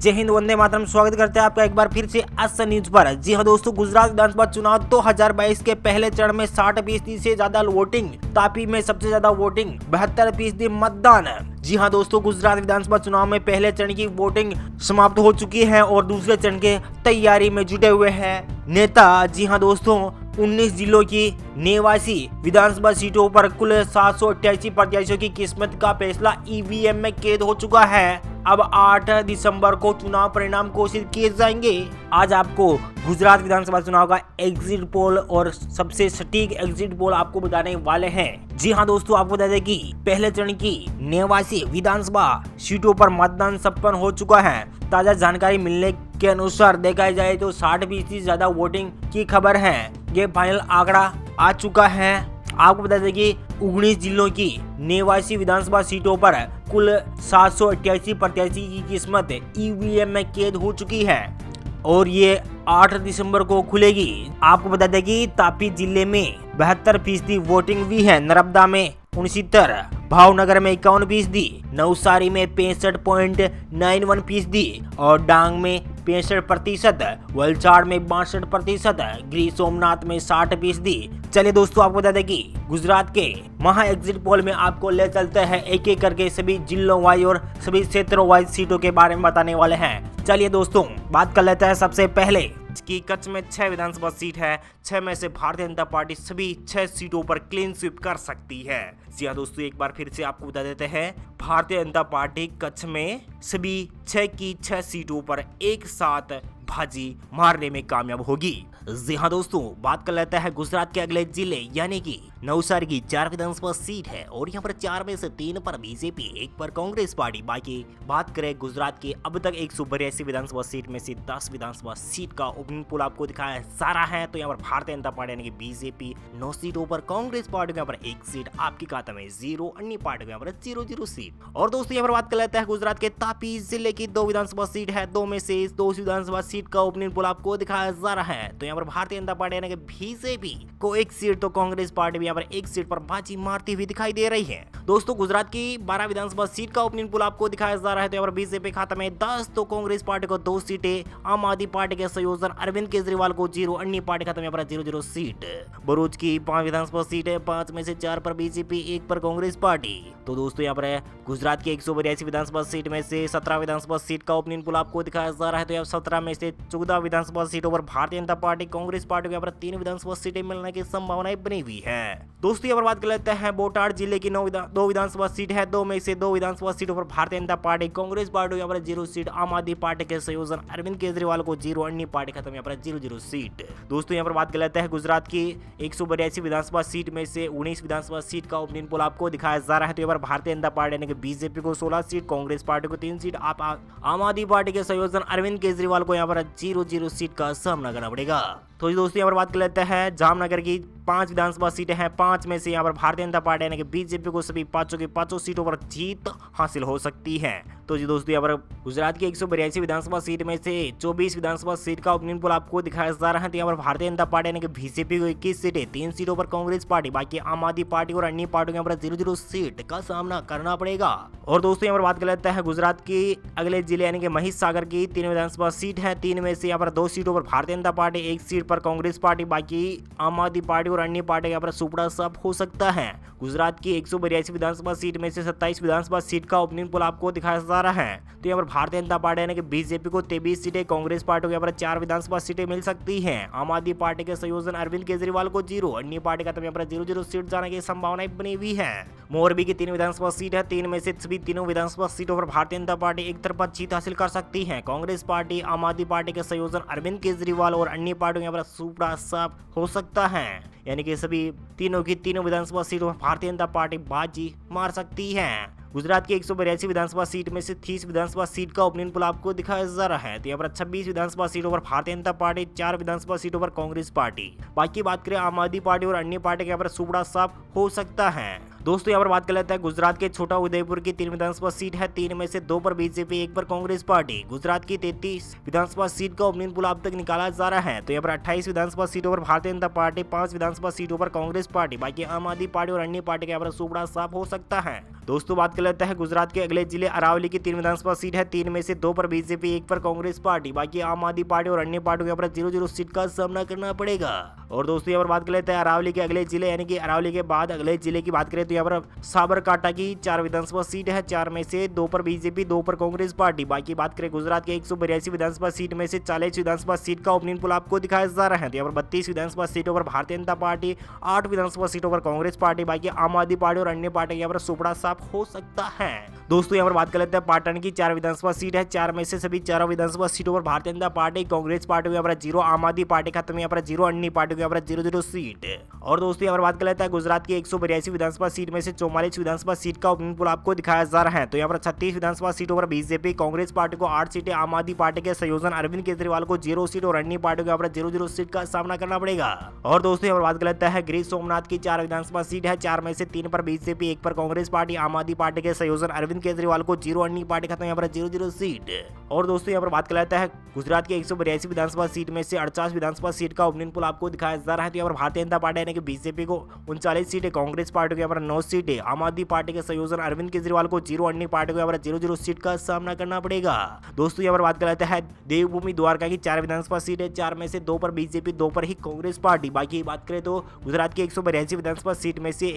जय हिंद, वंदे मातरम। स्वागत करते हैं आपका एक बार फिर से आस्था न्यूज पर। जी हाँ दोस्तों, गुजरात विधानसभा चुनाव 2022 के पहले चरण में 60% से ज्यादा वोटिंग, तापी में सबसे ज्यादा वोटिंग, 72% मतदान। जी हाँ दोस्तों, गुजरात विधानसभा चुनाव में पहले चरण की वोटिंग समाप्त हो चुकी है और दूसरे चरण के तैयारी में जुटे हुए हैं नेता। जी हाँ दोस्तों, 19 जिलों की 89 विधानसभा सीटों पर कुल 788 प्रत्याशियों की किस्मत का फैसला ईवीएम में कैद हो चुका है। अब 8 दिसंबर को चुनाव परिणाम घोषित किए जाएंगे। आज आपको गुजरात विधानसभा चुनाव का एग्जिट पोल और सबसे सटीक एग्जिट पोल आपको बताने वाले हैं। जी हाँ दोस्तों, आपको बता दें कि पहले चरण की 89 विधानसभा सीटों पर मतदान संपन्न हो चुका है। ताजा जानकारी मिलने के अनुसार देखा जाए तो 60% से ज्यादा वोटिंग की खबर है। ये फाइनल आंकड़ा आ चुका है। आपको बता दें कि 19 जिलों की 89 विधानसभा सीटों पर कुल 788 प्रत्याशी की किस्मत ईवीएम में कैद हो चुकी है और ये 8 दिसंबर को खुलेगी। आपको बता दें कि तापी जिले में 72% वोटिंग हुई है, नर्मदा में 69, भावनगर में 51%, नवसारी में 65.91% और डांग में 65%, वलसाड़ में 62%, गिर सोमनाथ में 60%। चलिए दोस्तों, आपको बता दें कि गुजरात के महा एग्जिट पोल में आपको ले चलते हैं एक एक करके सभी जिलों वाइज और सभी क्षेत्रों वाइज सीटों के बारे में बताने वाले हैं। चलिए दोस्तों, बात कर लेते हैं सबसे पहले कि कच्छ में 6 विधानसभा सीट है। 6 में से भारतीय जनता पार्टी सभी 6 सीटों पर क्लीन स्वीप कर सकती है। जी हाँ दोस्तों, एक बार फिर से आपको बता देते हैं, भारतीय जनता पार्टी कच्छ में सभी 6 की 6 सीटों पर एक साथ बाजी मारने में कामयाब होगी। जी हाँ दोस्तों, बात कर लेते हैं गुजरात के अगले जिले यानी कि नवसारी की 4 विधानसभा सीट है और यहाँ पर 4 में से 3 पर बीजेपी, 1 पर कांग्रेस पार्टी। बाकी बात करें गुजरात की अब तक 182 विधानसभा सीट में से 10 विधानसभा सीट का ओपनिंग पोल आपको दिखाया जा रहा है। तो यहाँ पर भारतीय जनता पार्टी यानी कि बीजेपी 9 सीटों पर, कांग्रेस पार्टी को यहाँ पर 1 सीट आपके खाते में 0, अन्य पार्टी को यहाँ पर 0-0 सीट। और दोस्तों यहाँ पर बात कर लेते हैं गुजरात के तापी जिले की 2 विधानसभा सीट है। 2 में से 2 विधानसभा सीट का ओपनिंग पोल आपको दिखाया जा रहा है। तो यहाँ पर भारतीय जनता पार्टी यानी कि बीजेपी को 1 सीट, तो कांग्रेस पार्टी भी यहाँ पर 1 सीट पर बाजी मारती हुई दिखाई दे रही है। दोस्तों गुजरात की 12 विधानसभा सीट का ओपनिंग पोल आपको दिखाया जा रहा है। तो यहाँ पर बीजेपी खाते में 10, तो कांग्रेस पार्टी को 2 सीटें, आम आदमी पार्टी के संयोजन अरविंद केजरीवाल को 0, अन्य पार्टी खाते में यहाँ पर 0-0 सीट। भरूच की 5 विधानसभा सीट है। 5 में से 4 पर बीजेपी, 1 पर कांग्रेस पार्टी। तो दोस्तों यहाँ पर गुजरात की 182 विधानसभा सीट में से 17 विधानसभा सीट का ओपनिंग पोल आपको दिखाया जा रहा है। तो यहाँ 17 में से 14 विधानसभा सीटों पर भारतीय जनता पार्टी, कांग्रेस पार्टी को यहाँ पर 3 विधानसभा सीटें मिलने की संभावनाएं बनी हुई है। दोस्तों यहाँ पर बात कर लेते हैं बोटाड जिले की 2 विधानसभा सीट है। 2 में से 2 विधानसभा सीटों पर भारतीय जनता पार्टी, कांग्रेस पार्टी यहाँ पर 0 सीट, आम आदमी पार्टी के संयोजन अरविंद केजरीवाल को 0, अन्य पार्टी खत्म यहाँ पर 0-0 सीट। दोस्तों यहाँ पर बात कर लेते हैं गुजरात की 182 विधानसभा सीट में से 19 विधानसभा सीट का ओपनिंग पोल आपको दिखाया जा रहा है। तो यहाँ पर भारतीय जनता पार्टी यानी कि बीजेपी को 16 सीट, कांग्रेस पार्टी को 3 सीट, आम आदमी पार्टी के संयोजन अरविंद केजरीवाल को यहाँ पर 0-0 सीट का सामना करना पड़ेगा। तो दोस्तों यहाँ पर बात कर लेते हैं जामनगर की 5 विधानसभा सीटें हैं। 5 में से यहाँ पर भारतीय जनता पार्टी यानी कि बीजेपी को सभी 5 की 5 सीटों पर जीत हासिल हो सकती है। तो जी दोस्तों यहाँ पर गुजरात की 182 विधानसभा सीट में से 24 विधानसभा सीट का ओपनिंग पोल आपको दिखाया जा रहा है। तो यहाँ पर भारतीय जनता पार्टी यानी कि बीजेपी को 21 सीटें, 3 सीटों पर कांग्रेस पार्टी, बाकी आम आदमी पार्टी और अन्य पार्टियों यहाँ पर 0-0 सीट का सामना करना पड़ेगा। और दोस्तों यहाँ पर बात कर लेते हैं गुजरात की अगले जिले यानी कि महिसागर की 3 विधानसभा सीट है। 3 में से यहाँ पर 2 सीटों पर भारतीय जनता पार्टी, 1 सीट पर कांग्रेस पार्टी, बाकी आम आदमी पार्टी और अन्य पार्टी यहाँ पर सुपड़ा साफ हो सकता है। गुजरात की 182 विधानसभा सीट में से 27 विधानसभा सीट का ओपनिंग पोल आपको दिखाया जा रहा है। तो यहाँ पर भारतीय जनता पार्टी यानी कि बीजेपी को 23 सीटें, कांग्रेस पार्टी को यहाँ पर 4 विधानसभा सीटें मिल सकती हैं। आम आदमी पार्टी के संयोजन अरविंद केजरीवाल को 0, अन्य पार्टी का तो यहाँ पर 0-0 सीट जाने की संभावनाएं बनी हुई है। मोरबी की 3 विधानसभा सीट है। 3 में से सभी तीनों विधानसभा सीटों पर भारतीय जनता पार्टी एक तरफा जीत हासिल कर सकती है। कांग्रेस पार्टी, आम आदमी पार्टी के संयोजन अरविंद केजरीवाल और अन्य पार्टियों यहाँ पर सुपड़ा साफ हो सकता है। यानी कि सभी तीनों की तीनों विधानसभा सीटों पर भारतीय जनता पार्टी बाजी मार सकती है। गुजरात की 182 विधानसभा सीट में से 30 विधानसभा सीट का ओपनिंग पोल आपको दिखाया जा रहा है। तो यहाँ पर 26 विधानसभा सीटों पर भारतीय जनता पार्टी, 4 विधानसभा सीटों पर कांग्रेस पार्टी, बाकी बात करें आम आदमी पार्टी और अन्य पार्टी के यहाँ पर सुपड़ा साफ हो सकता है। दोस्तों यहाँ पर बात कर लेते हैं गुजरात के छोटा उदयपुर की 3 विधानसभा सीट है। 3 में से 2 पर बीजेपी, 1 पर कांग्रेस पार्टी। गुजरात की 33 विधानसभा सीट का ओपनिंग पोल अब तक निकाला जा रहा है। तो यहाँ पर 28 विधानसभा सीटों पर भारतीय जनता पार्टी, 5 विधानसभा सीटों पर कांग्रेस पार्टी, बाकी आम आदमी पार्टी और अन्य पार्टी के यहाँ पर सुपड़ा साफ हो सकता है। दोस्तों बात कर लेते हैं गुजरात के अगले जिले अरावली की 3 विधानसभा सीट है, 3 में से 2 पर बीजेपी, 1 पर कांग्रेस पार्टी, बाकी आम आदमी पार्टी और अन्य पार्टियों के पर 0-0 सीट का सामना करना पड़ेगा। और दोस्तों यहाँ पर बात कर लेते हैं अरावली के अगले जिले यानी कि अरावली के बाद अगले जिले की बात करें तो यहाँ पर साबरकांठा की 4 विधानसभा सीट है, 4 में से 2 पर बीजेपी, 2 पर कांग्रेस पार्टी। बाकी बात करें गुजरात के 182 विधानसभा सीट में से 40 विधानसभा सीट का ओपनिंग पोल आपको दिखाया जा रहा है। तो यहाँ पर 32 विधानसभा सीटों पर भारतीय जनता पार्टी, 8 विधानसभा सीटों पर कांग्रेस पार्टी, बाकी आम आदमी पार्टी और अन्य पार्टी यहाँ पर सुपड़ा साफ हो सकता है। दोस्तों यहाँ पर बात कर लेते हैं पाटन की 4 विधानसभा सीट है, 4 में से सभी 4 विधानसभा सीटों पर भारतीय जनता पार्टी, कांग्रेस पार्टी को यहाँ पर 0, आम आदमी पार्टी खत्म यहाँ पर 0, अन्य पार्टी को यहाँ पर 0-0 सीट। और दोस्तों यहाँ पर बात कर लेते हैं गुजरात की 182 विधानसभा सीट में से 44 विधानसभा सीट का ओपनिंग पोल आपको दिखाया जा रहा है। तो यहाँ पर 36 विधानसभा सीटों पर बीजेपी, कांग्रेस पार्टी को 8 सीटें, आम आदमी पार्टी के संयोजन अरविंद केजरीवाल को 0 सीट और अन्य पार्टी को यहाँ पर 0-0 सीट का सामना करना पड़ेगा। और दोस्तों यहाँ पर बात कर लेते हैं गिरीश सोमनाथ की 4 विधानसभा सीट है, 4 में से 3 पर बीजेपी, 1 पर कांग्रेस पार्टी, आम आदमी पार्टी के संयोजन अरविंद केजरीवाल को 0, अन्य पार्टी खत्म यहाँ पर 0-0 सीट। और दोस्तों यहाँ पर बात कर लेते हैं गुजरात के 182 विधानसभा सीट में से 48 विधानसभा सीट का ओपनिंग पोल आपको दिखाया जा रहा है। तो यहाँ पर भारतीय जनता पार्टी यानी कि बीजेपी को 39 सीटें, कांग्रेस पार्टी को यहाँ पर 9 सीटें, आम आदमी पार्टी के संयोजन अरविंद केजरीवाल को 0, अन्य पार्टी को यहाँ पर 0-0 सीट का सामना करना पड़ेगा। दोस्तों यहाँ पर बात कर लेते हैं देवभूमि द्वारका की 4 विधानसभा सीट है, 4 में से 2 पर बीजेपी, 2 पर ही कांग्रेस पार्टी। बाकी बात करें तो गुजरात की 182 विधानसभा सीट में से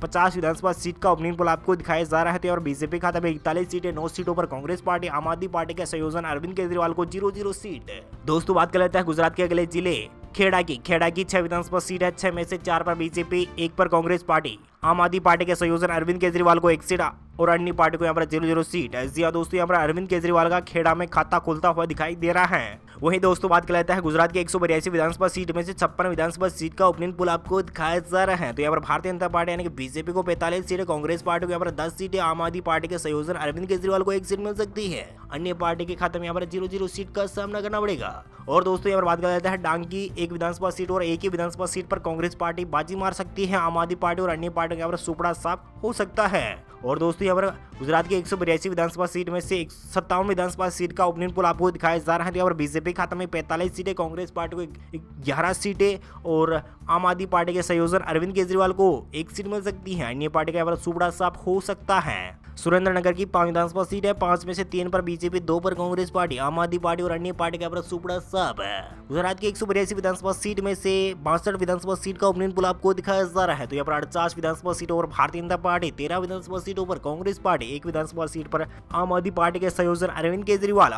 50 विधानसभा सीट का ओपनिंग पोल आपको दिखाया जा रहा है। और बीजेपी खाता में 41 सीटें, 9 सीटों पर कांग्रेस पार्टी, आम आदमी पार्टी के संयोजन अरविंद केजरीवाल को 0-0 सीट। दोस्तों बात कर लेते हैं गुजरात के अगले जिले खेड़ा की 6 विधानसभा सीट है, 6 में से 4 पर बीजेपी, 1 पर कांग्रेस पार्टी, आम आदमी पार्टी के संयोजन अरविंद केजरीवाल को 1 सीट और अन्य पार्टी को यहाँ पर 0-0 सीट। जी हाँ दोस्तों यहाँ पर अरविंद केजरीवाल का खेड़ा में खाता खुलता हुआ दिखाई दे रहा है। वहीं दोस्तों बात कर लेते हैं गुजरात की 182 विधानसभा सीट में से 56 विधानसभा सीट का ओपनिंग पोल आपको दिखाया जा रहा है। तो यहाँ पर भारतीय जनता पार्टी यानी कि बीजेपी को 45 सीटें, कांग्रेस पार्टी को यहाँ पर 10 सीटें, आम आदमी पार्टी के संयोजन अरविंद केजरीवाल को 1 सीट मिल सकती है, अन्य पार्टी के खाते में यहाँ पर 0-0 सीट का सामना करना पड़ेगा। और दोस्तों यहाँ पर बात कर लेते हैं डांग की 1 विधानसभा सीट और 1 ही विधानसभा सीट पर कांग्रेस पार्टी बाजी मार सकती है, आम आदमी पार्टी और अन्य पार्टी यहाँ पर सुपड़ा साफ हो सकता है। और दोस्तों यहाँ पर गुजरात की 182 विधानसभा सीट में से 57 विधानसभा सीट का ओपनिंग पोल आपको दिखाया जा रहा है। यहाँ पर बीजेपी खाते में 45 सीटें, कांग्रेस पार्टी को 11 सीटें और आम आदमी पार्टी के संयोजन अरविंद केजरीवाल को 1 सीट मिल सकती है, अन्य पार्टी का यहाँ पर सुपड़ा साफ हो सकता है। सुरेंद्रनगर की 5 विधानसभा सीट है, 5 में से 3 पर बीजेपी, 2 पर कांग्रेस पार्टी, आम आदमी पार्टी और अन्य पार्टी का यहाँ पर सुपड़ा साफ है। गुजरात की 182 विधानसभा सीट में से 62 विधानसभा सीट का ओपनिंग पोल आपको दिखाया जा रहा है। तो यहाँ पर 48 विधानसभा सीटों पर भारतीय जनता पार्टी, 13 विधानसभा सीटों पर कांग्रेस पार्टी, 1 विधानसभा सीट पर आम आदमी पार्टी के संयोजन अरविंद केजरीवाल,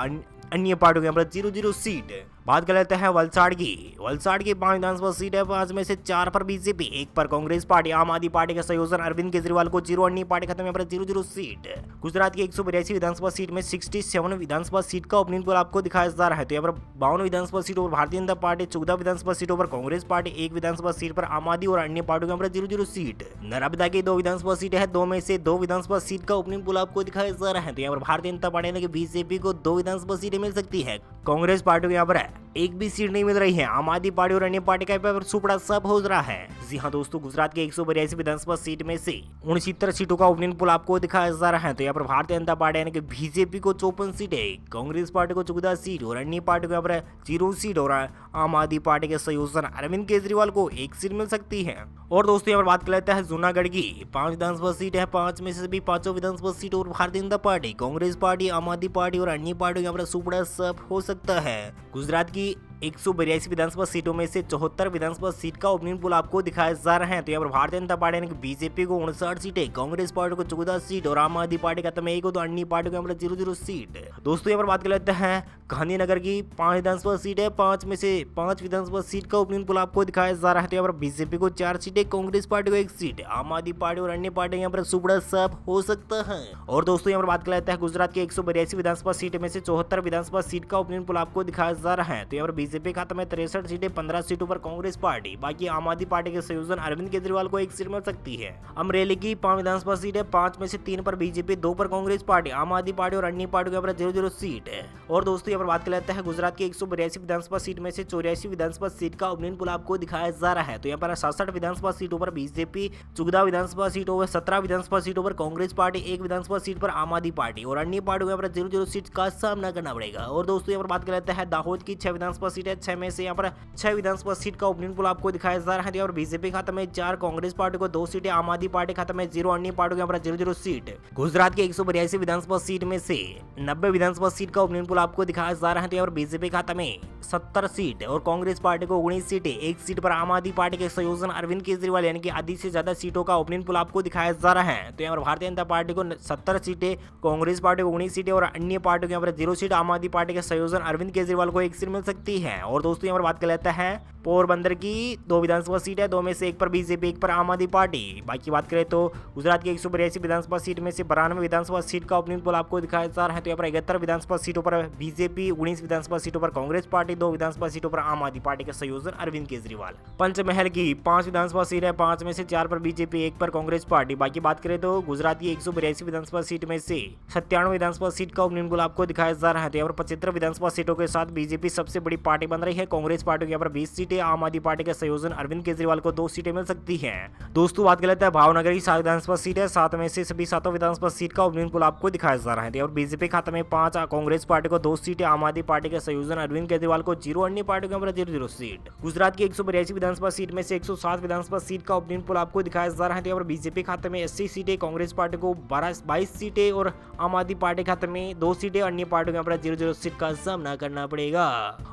अन्य पार्टियों के यहाँ पर 0-0 सीट। बात कर लेते हैं वलसाड़ की 5 विधानसभा सीट है, 5 में से 4 पर बीजेपी, 1 पर कांग्रेस पार्टी, आम आदमी पार्टी के संयोजन अरविंद केजरीवाल को 0, अन्य पार्टी खत्म यहाँ पर 0-0 सीट। गुजरात की 182 विधानसभा सीट में 67 विधानसभा सीट का ओपनिंग पोल आपको दिखाया जा रहा है। तो यहाँ पर 52 विधानसभा सीटों पर भारतीय जनता पार्टी, 14 विधानसभा सीटों पर कांग्रेस पार्टी, 1 विधानसभा सीट पर आम आदमी और अन्य पार्टियों के यहाँ पर 0-0 सीट। नर्मदा की 2 विधानसभा सीट है, 2 में से 2 विधानसभा सीट का ओपनिंग पोल आपको दिखाया जा रहा है। तो यहाँ पर भारतीय जनता पार्टी यानी कि बीजेपी को 2 विधानसभा सीटें मिल सकती है, कांग्रेस पार्टी को यहाँ पर 1 भी सीट नहीं मिल रही है, आम आदमी पार्टी और अन्य पार्टी का पेपर सुपड़ा सब हो रहा है। जी हाँ दोस्तों गुजरात के 182 विधानसभा सीट में से 69 सीटों का ओपनिंग पोल आपको दिखाया जा रहा है। तो यहाँ पर भारतीय जनता पार्टी यानी कि बीजेपी को 54 सीटें, कांग्रेस पार्टी को 14 सीट और अन्य पार्टी को यहाँ पर 0 सीट और आम आदमी पार्टी के संयोजन अरविंद केजरीवाल को 1 सीट मिल सकती है। और दोस्तों यहाँ पर बात कर लेते हैं जूनागढ़ की 5 विधानसभा सीट है, 5 में से भी 5 विधानसभा सीट और भारतीय जनता पार्टी, कांग्रेस पार्टी, आम आदमी पार्टी और अन्य पार्टी यहाँ पर सुपड़ा सब हो सकता है। गुजरात की 182 विधानसभा सीटों में से 74 विधानसभा सीट का ओपनिंग पोल आपको दिखाया जा रहा है। तो यहाँ पर भारतीय जनता पार्टी यानी कि बीजेपी को 59 सीटें, कांग्रेस पार्टी को 14 सीट और आम आदमी पार्टी का तो 1 तो अन्य पार्टी को यहाँ पर 0-0 सीट। दोस्तों यहाँ पर बात कर लेते हैं गांधीनगर की 5 विधानसभा सीट है, 5 में से 5 विधानसभा सीट का ओपनिंग पोल आपको दिखाया जा रहा है। तो यहाँ पर बीजेपी को 4 सीटें, कांग्रेस पार्टी को 1 सीट, आम आदमी पार्टी और अन्य पार्टी यहाँ पर सुपड़ा साफ हो सकता है। और दोस्तों यहाँ पर बात कर लेते हैं गुजरात की 182 विधानसभा सीट में से 74 विधानसभा सीट का ओपनिंग पोल आपको दिखाया जा रहा है। तो यहाँ पर बीजेपी खाते में 63 सीटें, 15 सीटों पर कांग्रेस पार्टी, बाकी आम आदमी पार्टी के संयोजन अरविंद केजरीवाल को 1 सीट मिल सकती है। अमरेली की 5 विधानसभा सीट है, 5 में से 3 पर बीजेपी, 2 पर कांग्रेस पार्टी, आम आदमी पार्टी और अन्य पार्टी के 0-0 सीट है। और दोस्तों यहाँ पर बात कर लेते हैं गुजरात की 182 विधानसभा सीट में से 84 विधानसभा सीट का ओपनिंग पोल आपको दिखाया जा रहा है। तो यहाँ पर 67 विधानसभा सीटों पर बीजेपी, 14 विधानसभा सीटों पर 17 विधानसभा सीटों पर कांग्रेस पार्टी, 1 विधानसभा सीट पर आम आदमी पार्टी और अन्य पार्टी को 0-0 सीट का सामना करना पड़ेगा। और दोस्तों यहाँ पर बात कर लेते हैं दाहोद की 6 विधानसभा सीट सीट है। 6 में से यहाँ पर 6 विधानसभा सीट का ओपिनियन पोल आपको दिखाया जा रहा है। और बीजेपी खाते में 4, कांग्रेस पार्टी को 2 सीटें, आम आदमी पार्टी खाते में 0, अन्य पार्टी यहाँ पर 0 सीट। गुजरात के 182 विधानसभा सीट में से 90 विधानसभा सीट का ओपिनियन पोल आपको दिखाया जा रहा है। और बीजेपी खाते में 70 सीट और कांग्रेस पार्टी को 19 सीटें, 1 सीट पर आम आदमी पार्टी के संयोजन अरविंद केजरीवाल यानी कि आधी से ज्यादा सीटों का ओपिनियन पोल आपको दिखाया जा रहा है। तो यहाँ पर भारतीय जनता पार्टी को 70 सीटें, कांग्रेस पार्टी को 19 सीटें और अन्य पार्टी को यहाँ पर 0 सीट, आम आदमी पार्टी के संयोजन अरविंद केजरीवाल को 1 सीट मिल सकती है। और दोस्तों यहाँ पर बात कर लेते हैं पोरबंदर की 2 विधानसभा सीट है, 2 में से 1 पर बीजेपी, 1 पर आम आदमी पार्टी। बाकी बात करें तो गुजरात की 182 विधानसभा सीट में से 92 विधानसभा सीट का ओपिनियन पोल आपको दिखाया जा रहा है। तो यहाँ पर 71 विधानसभा सीटों पर बीजेपी, 19 विधानसभा सीटों पर कांग्रेस पार्टी, 2 विधानसभा सीटों पर आम आदमी पार्टी के संयोजन अरविंद केजरीवाल। पंचमहल की 5 विधानसभा सीट है, 5 में से 4 पर बीजेपी, 1 पर कांग्रेस पार्टी। बाकी बात करें तो गुजरात की 182 विधानसभा सीट में से 97 विधानसभा सीट का ओपिनियन पोल आपको दिखाया जा रहा है। तो यहाँ पर 75 विधानसभा सीटों के साथ बीजेपी सबसे बड़ी पार्टी बन रही है। कांग्रेस पार्टी को यहाँ पर 20 सीटें, आम आदमी पार्टी संयोजन अरविंद केजरीवाल को 2 सीटें मिल सकती हैं। दोस्तों बात कर लेते हैं भावनगर की 7 विधानसभा सीट है, 7 में से सभी 7 विधानसभा सीट का ओपिनियन पोल आपको दिखाया जा रहा है। और बीजेपी खाते में 5, कांग्रेस पार्टी को 2 सीटें, आम आदमी पार्टी के संयोजन अरविंद केजरीवाल को 0, अन्य पार्टी को 0 सीट। गुजरात की 182 विधानसभा सीट में से 107 विधानसभा सीट का ओपिनियन पोल आपको दिखाया जा रहा है। और बीजेपी खाते में 80 सीटें, कांग्रेस पार्टी को 22 सीटें और आम आदमी पार्टी खाते में 2 सीटें, अन्य पार्टी को 0 सीट का सामना करना पड़ेगा।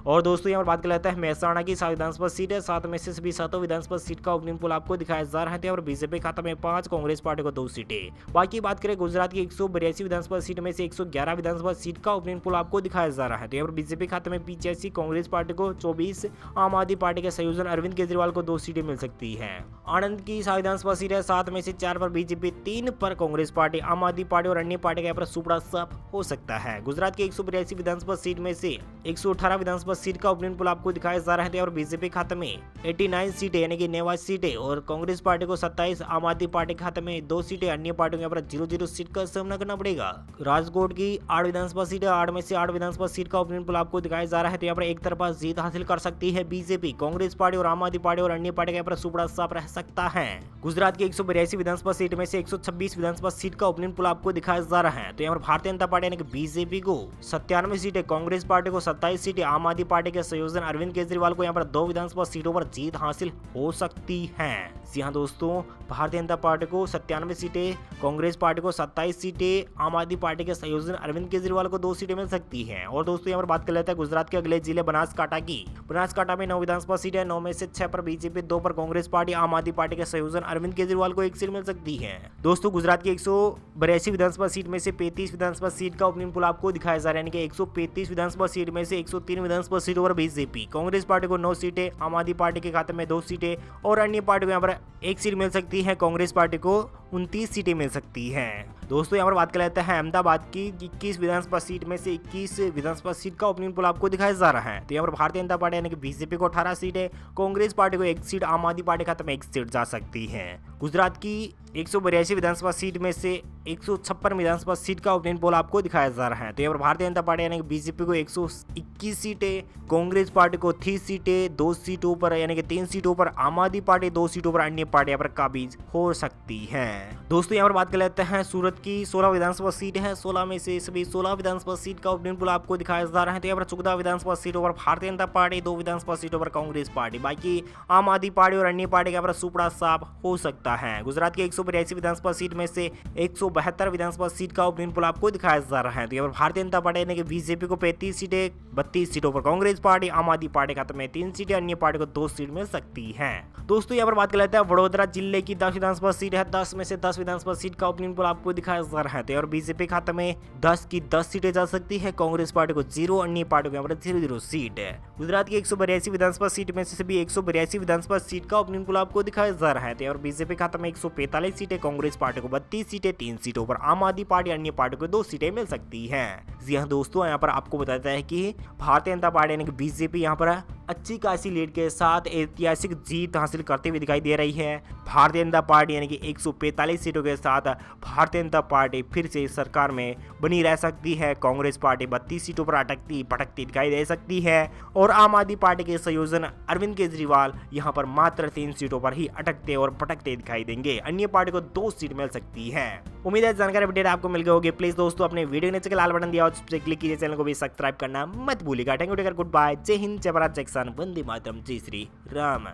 और दोस्तों यहाँ पर बात कर लेते हैं मेहसाणा की 7 विधानसभा सीट है, 7 में से सभी 7 विधानसभा सीट का ओपिनियन पोल आपको दिखाया जा रहा है। और बीजेपी खाते में 5, कांग्रेस पार्टी को 2 सीटें। बाकी बात करें गुजरात की 182 विधानसभा सीट में से 111 विधानसभा सीट का ओपिनियन पोल आपको दिखाया जा रहा है। तो बीजेपी खाते में 85, कांग्रेस पार्टी को 24, आम आदमी पार्टी के संयोजन अरविंद केजरीवाल को 2 सीटें मिल सकती है। आनंद की 7 विधानसभा सीट है, 7 में से 4 पर बीजेपी, 3 पर कांग्रेस पार्टी, आम आदमी पार्टी और अन्य पार्टी का सुपड़ा साफ हो सकता है। गुजरात की 182 विधानसभा सीट में से 118 विधानसभा सीट का ओपिनियन पोल आपको दिखाया जा रहा है। और बीजेपी खाते में 89 सीटें यानी कि 89 सीटें और कांग्रेस पार्टी को 27, आम आदमी पार्टी खाते में 2 सीटें, अन्य पार्टियों को 0 सीट का सामना करना पड़ेगा। राजकोट की 8 विधानसभा सीट है, 8 में से 8 विधानसभा सीट का ओपिनियन पोल आपको दिखाया जा रहा है। तो यहाँ पर एक तरफा जीत हासिल कर सकती है बीजेपी, कांग्रेस पार्टी और आम आदमी पार्टी और अन्य पार्टी का सुपड़ा साफ रह सकता है। गुजरात की 182 विधानसभा सीट में से 126 विधानसभा सीट का ओपिनियन पोल आपको दिखाया जा रहा है। तो यहाँ पर भारतीय जनता पार्टी यानी कि बीजेपी को 97 सीटें, कांग्रेस पार्टी को 27 सीटें, आम आदमी पार्टी के संयोजन अरविंद केजरीवाल को यहाँ पर 2 विधानसभा सीटों पर जीत हासिल हो सकती है। जी हाँ दोस्तों, भारतीय जनता पार्टी को 97 सीटें, कांग्रेस पार्टी को 27 सीटें, आम आदमी पार्टी के संयोजन अरविंद केजरीवाल को 2 सीटें मिल सकती हैं। और दोस्तों यहाँ पर बात कर लेते हैं गुजरात के अगले जिले बनासकांठा की। बनासकांठा में 9 विधानसभा सीटें, 9 में से 6 पर बीजेपी, 2 पर कांग्रेस पार्टी, आम आदमी पार्टी के संयोजन अरविंद केजरीवाल को 1 सीट मिल सकती है। दोस्तों गुजरात की 182 विधानसभा सीट में से 35 विधानसभा सीट का ओपिनियन पोल आपको दिखाया जा रहा है। यानी कि 135 विधानसभा सीट में से 103 विधानसभा सीटों पर बीजेपी, कांग्रेस पार्टी को 9 सीटें, आम आदमी पार्टी के खाते में 2 सीटें और अन्य पार्टी को यहाँ पर 1 सीट मिल सकती है। कांग्रेस पार्टी को 29 सीटें मिल सकती हैं। दोस्तों यहाँ पर बात कर लेते हैं अहमदाबाद की 21 विधानसभा सीट में से 21 विधानसभा सीट का ओपिनियन पोल आपको दिखाया जा रहा है। तो यहाँ पर भारतीय जनता पार्टी यानी कि बीजेपी को 18 सीटें, कांग्रेस पार्टी को 1 सीट, आम आदमी पार्टी खाते में 1 सीट जा सकती है। गुजरात की 182 विधानसभा सीट में से 156 विधानसभा सीट का ओपिनियन पोल आपको दिखाया जा रहा है। तो यहाँ पर भारतीय जनता पार्टी यानी कि बीजेपी को 121 सीटें, कांग्रेस पार्टी को 30 सीटें, 2 सीटों पर यानी कि 3 सीटों पर आम आदमी पार्टी, 2 सीटों पर अन्य पार्टियां पर काबिज हो सकती हैं। दोस्तों यहाँ पर बात कर लेते हैं सूरत की 16 विधानसभा सीट है, 16 में से सभी 16 विधानसभा सीट का ओपिनियन पोल आपको दिखाया जा रहा है। तो यहाँ पर 14 विधानसभा सीटों पर भारतीय जनता पार्टी, 2 विधानसभा सीटों पर कांग्रेस पार्टी, बाकी आम आदमी पार्टी और अन्य पार्टी का सुपड़ा साफ हो सकता है। गुजरात की 182 विधानसभा सीट में से 172 विधानसभा सीट का ओपिनियन पोल आपको दिखाया जा रहा है। तो यहाँ पर भारतीय जनता पार्टी यानी कि बीजेपी को 35 सीटें, 32 सीटों पर कांग्रेस पार्टी, आम आदमी पार्टी खाते में 3 सीटें, अन्य पार्टी को 2 सीट मिल सकती है। दोस्तों यहाँ पर बात कर लेते हैं वडोदरा जिले की 10 विधानसभा सीट है, 10 में से 10 विधानसभा सीट का ओपिनियन पोल आपको दिखाया जा रहा है। और बीजेपी खाते में 10 की 10 सीटें जा सकती है, कांग्रेस पार्टी को 0, अन्य पार्टी को यहाँ पर 0 सीट है। गुजरात की 182 विधानसभा सीट में से सभी 182 विधानसभा सीट का ओपिनियन पोल आपको दिखाया जा रहा है। और बीजेपी खाते में 145 सीटें, कांग्रेस पार्टी को 32 सीटें, 3 सीटों पर आम आदमी पार्टी, अन्य पार्टी को 2 सीटें मिल सकती हैं। जी हाँ दोस्तों, यहाँ पर आपको बताता है कि भारतीय जनता पार्टी यानी कि बीजेपी यहाँ पर अच्छी खासी लीड के साथ ऐतिहासिक जीत हासिल करते हुए दिखाई दे रही है। भारतीय जनता पार्टी यानी कि 145 सीटों के साथ भारतीय जनता पार्टी फिर से सरकार में बनी रह सकती है। कांग्रेस पार्टी 32 सीटों पर अटकती भटकती दिखाई दे सकती है और आम आदमी पार्टी के संयोजन अरविंद केजरीवाल यहाँ पर मात्र 3 सीटों पर ही अटकते और भटकते दिखाई देंगे। अन्य पार्टी को 2 सीट मिल सकती है। उम्मीद है जानकारी अपडेट आपको मिल गई होगी। प्लीज दोस्तों अपने वीडियो नीचे लाल बटन दिया और उस पर क्लिक कीजिए, चैनल को भी सब्सक्राइब करना मत भूलिएगा। थैंक यू, गुड बाय, जय हिंद, जय भारत, जय किसान, वंदे मातरम, जय श्री राम।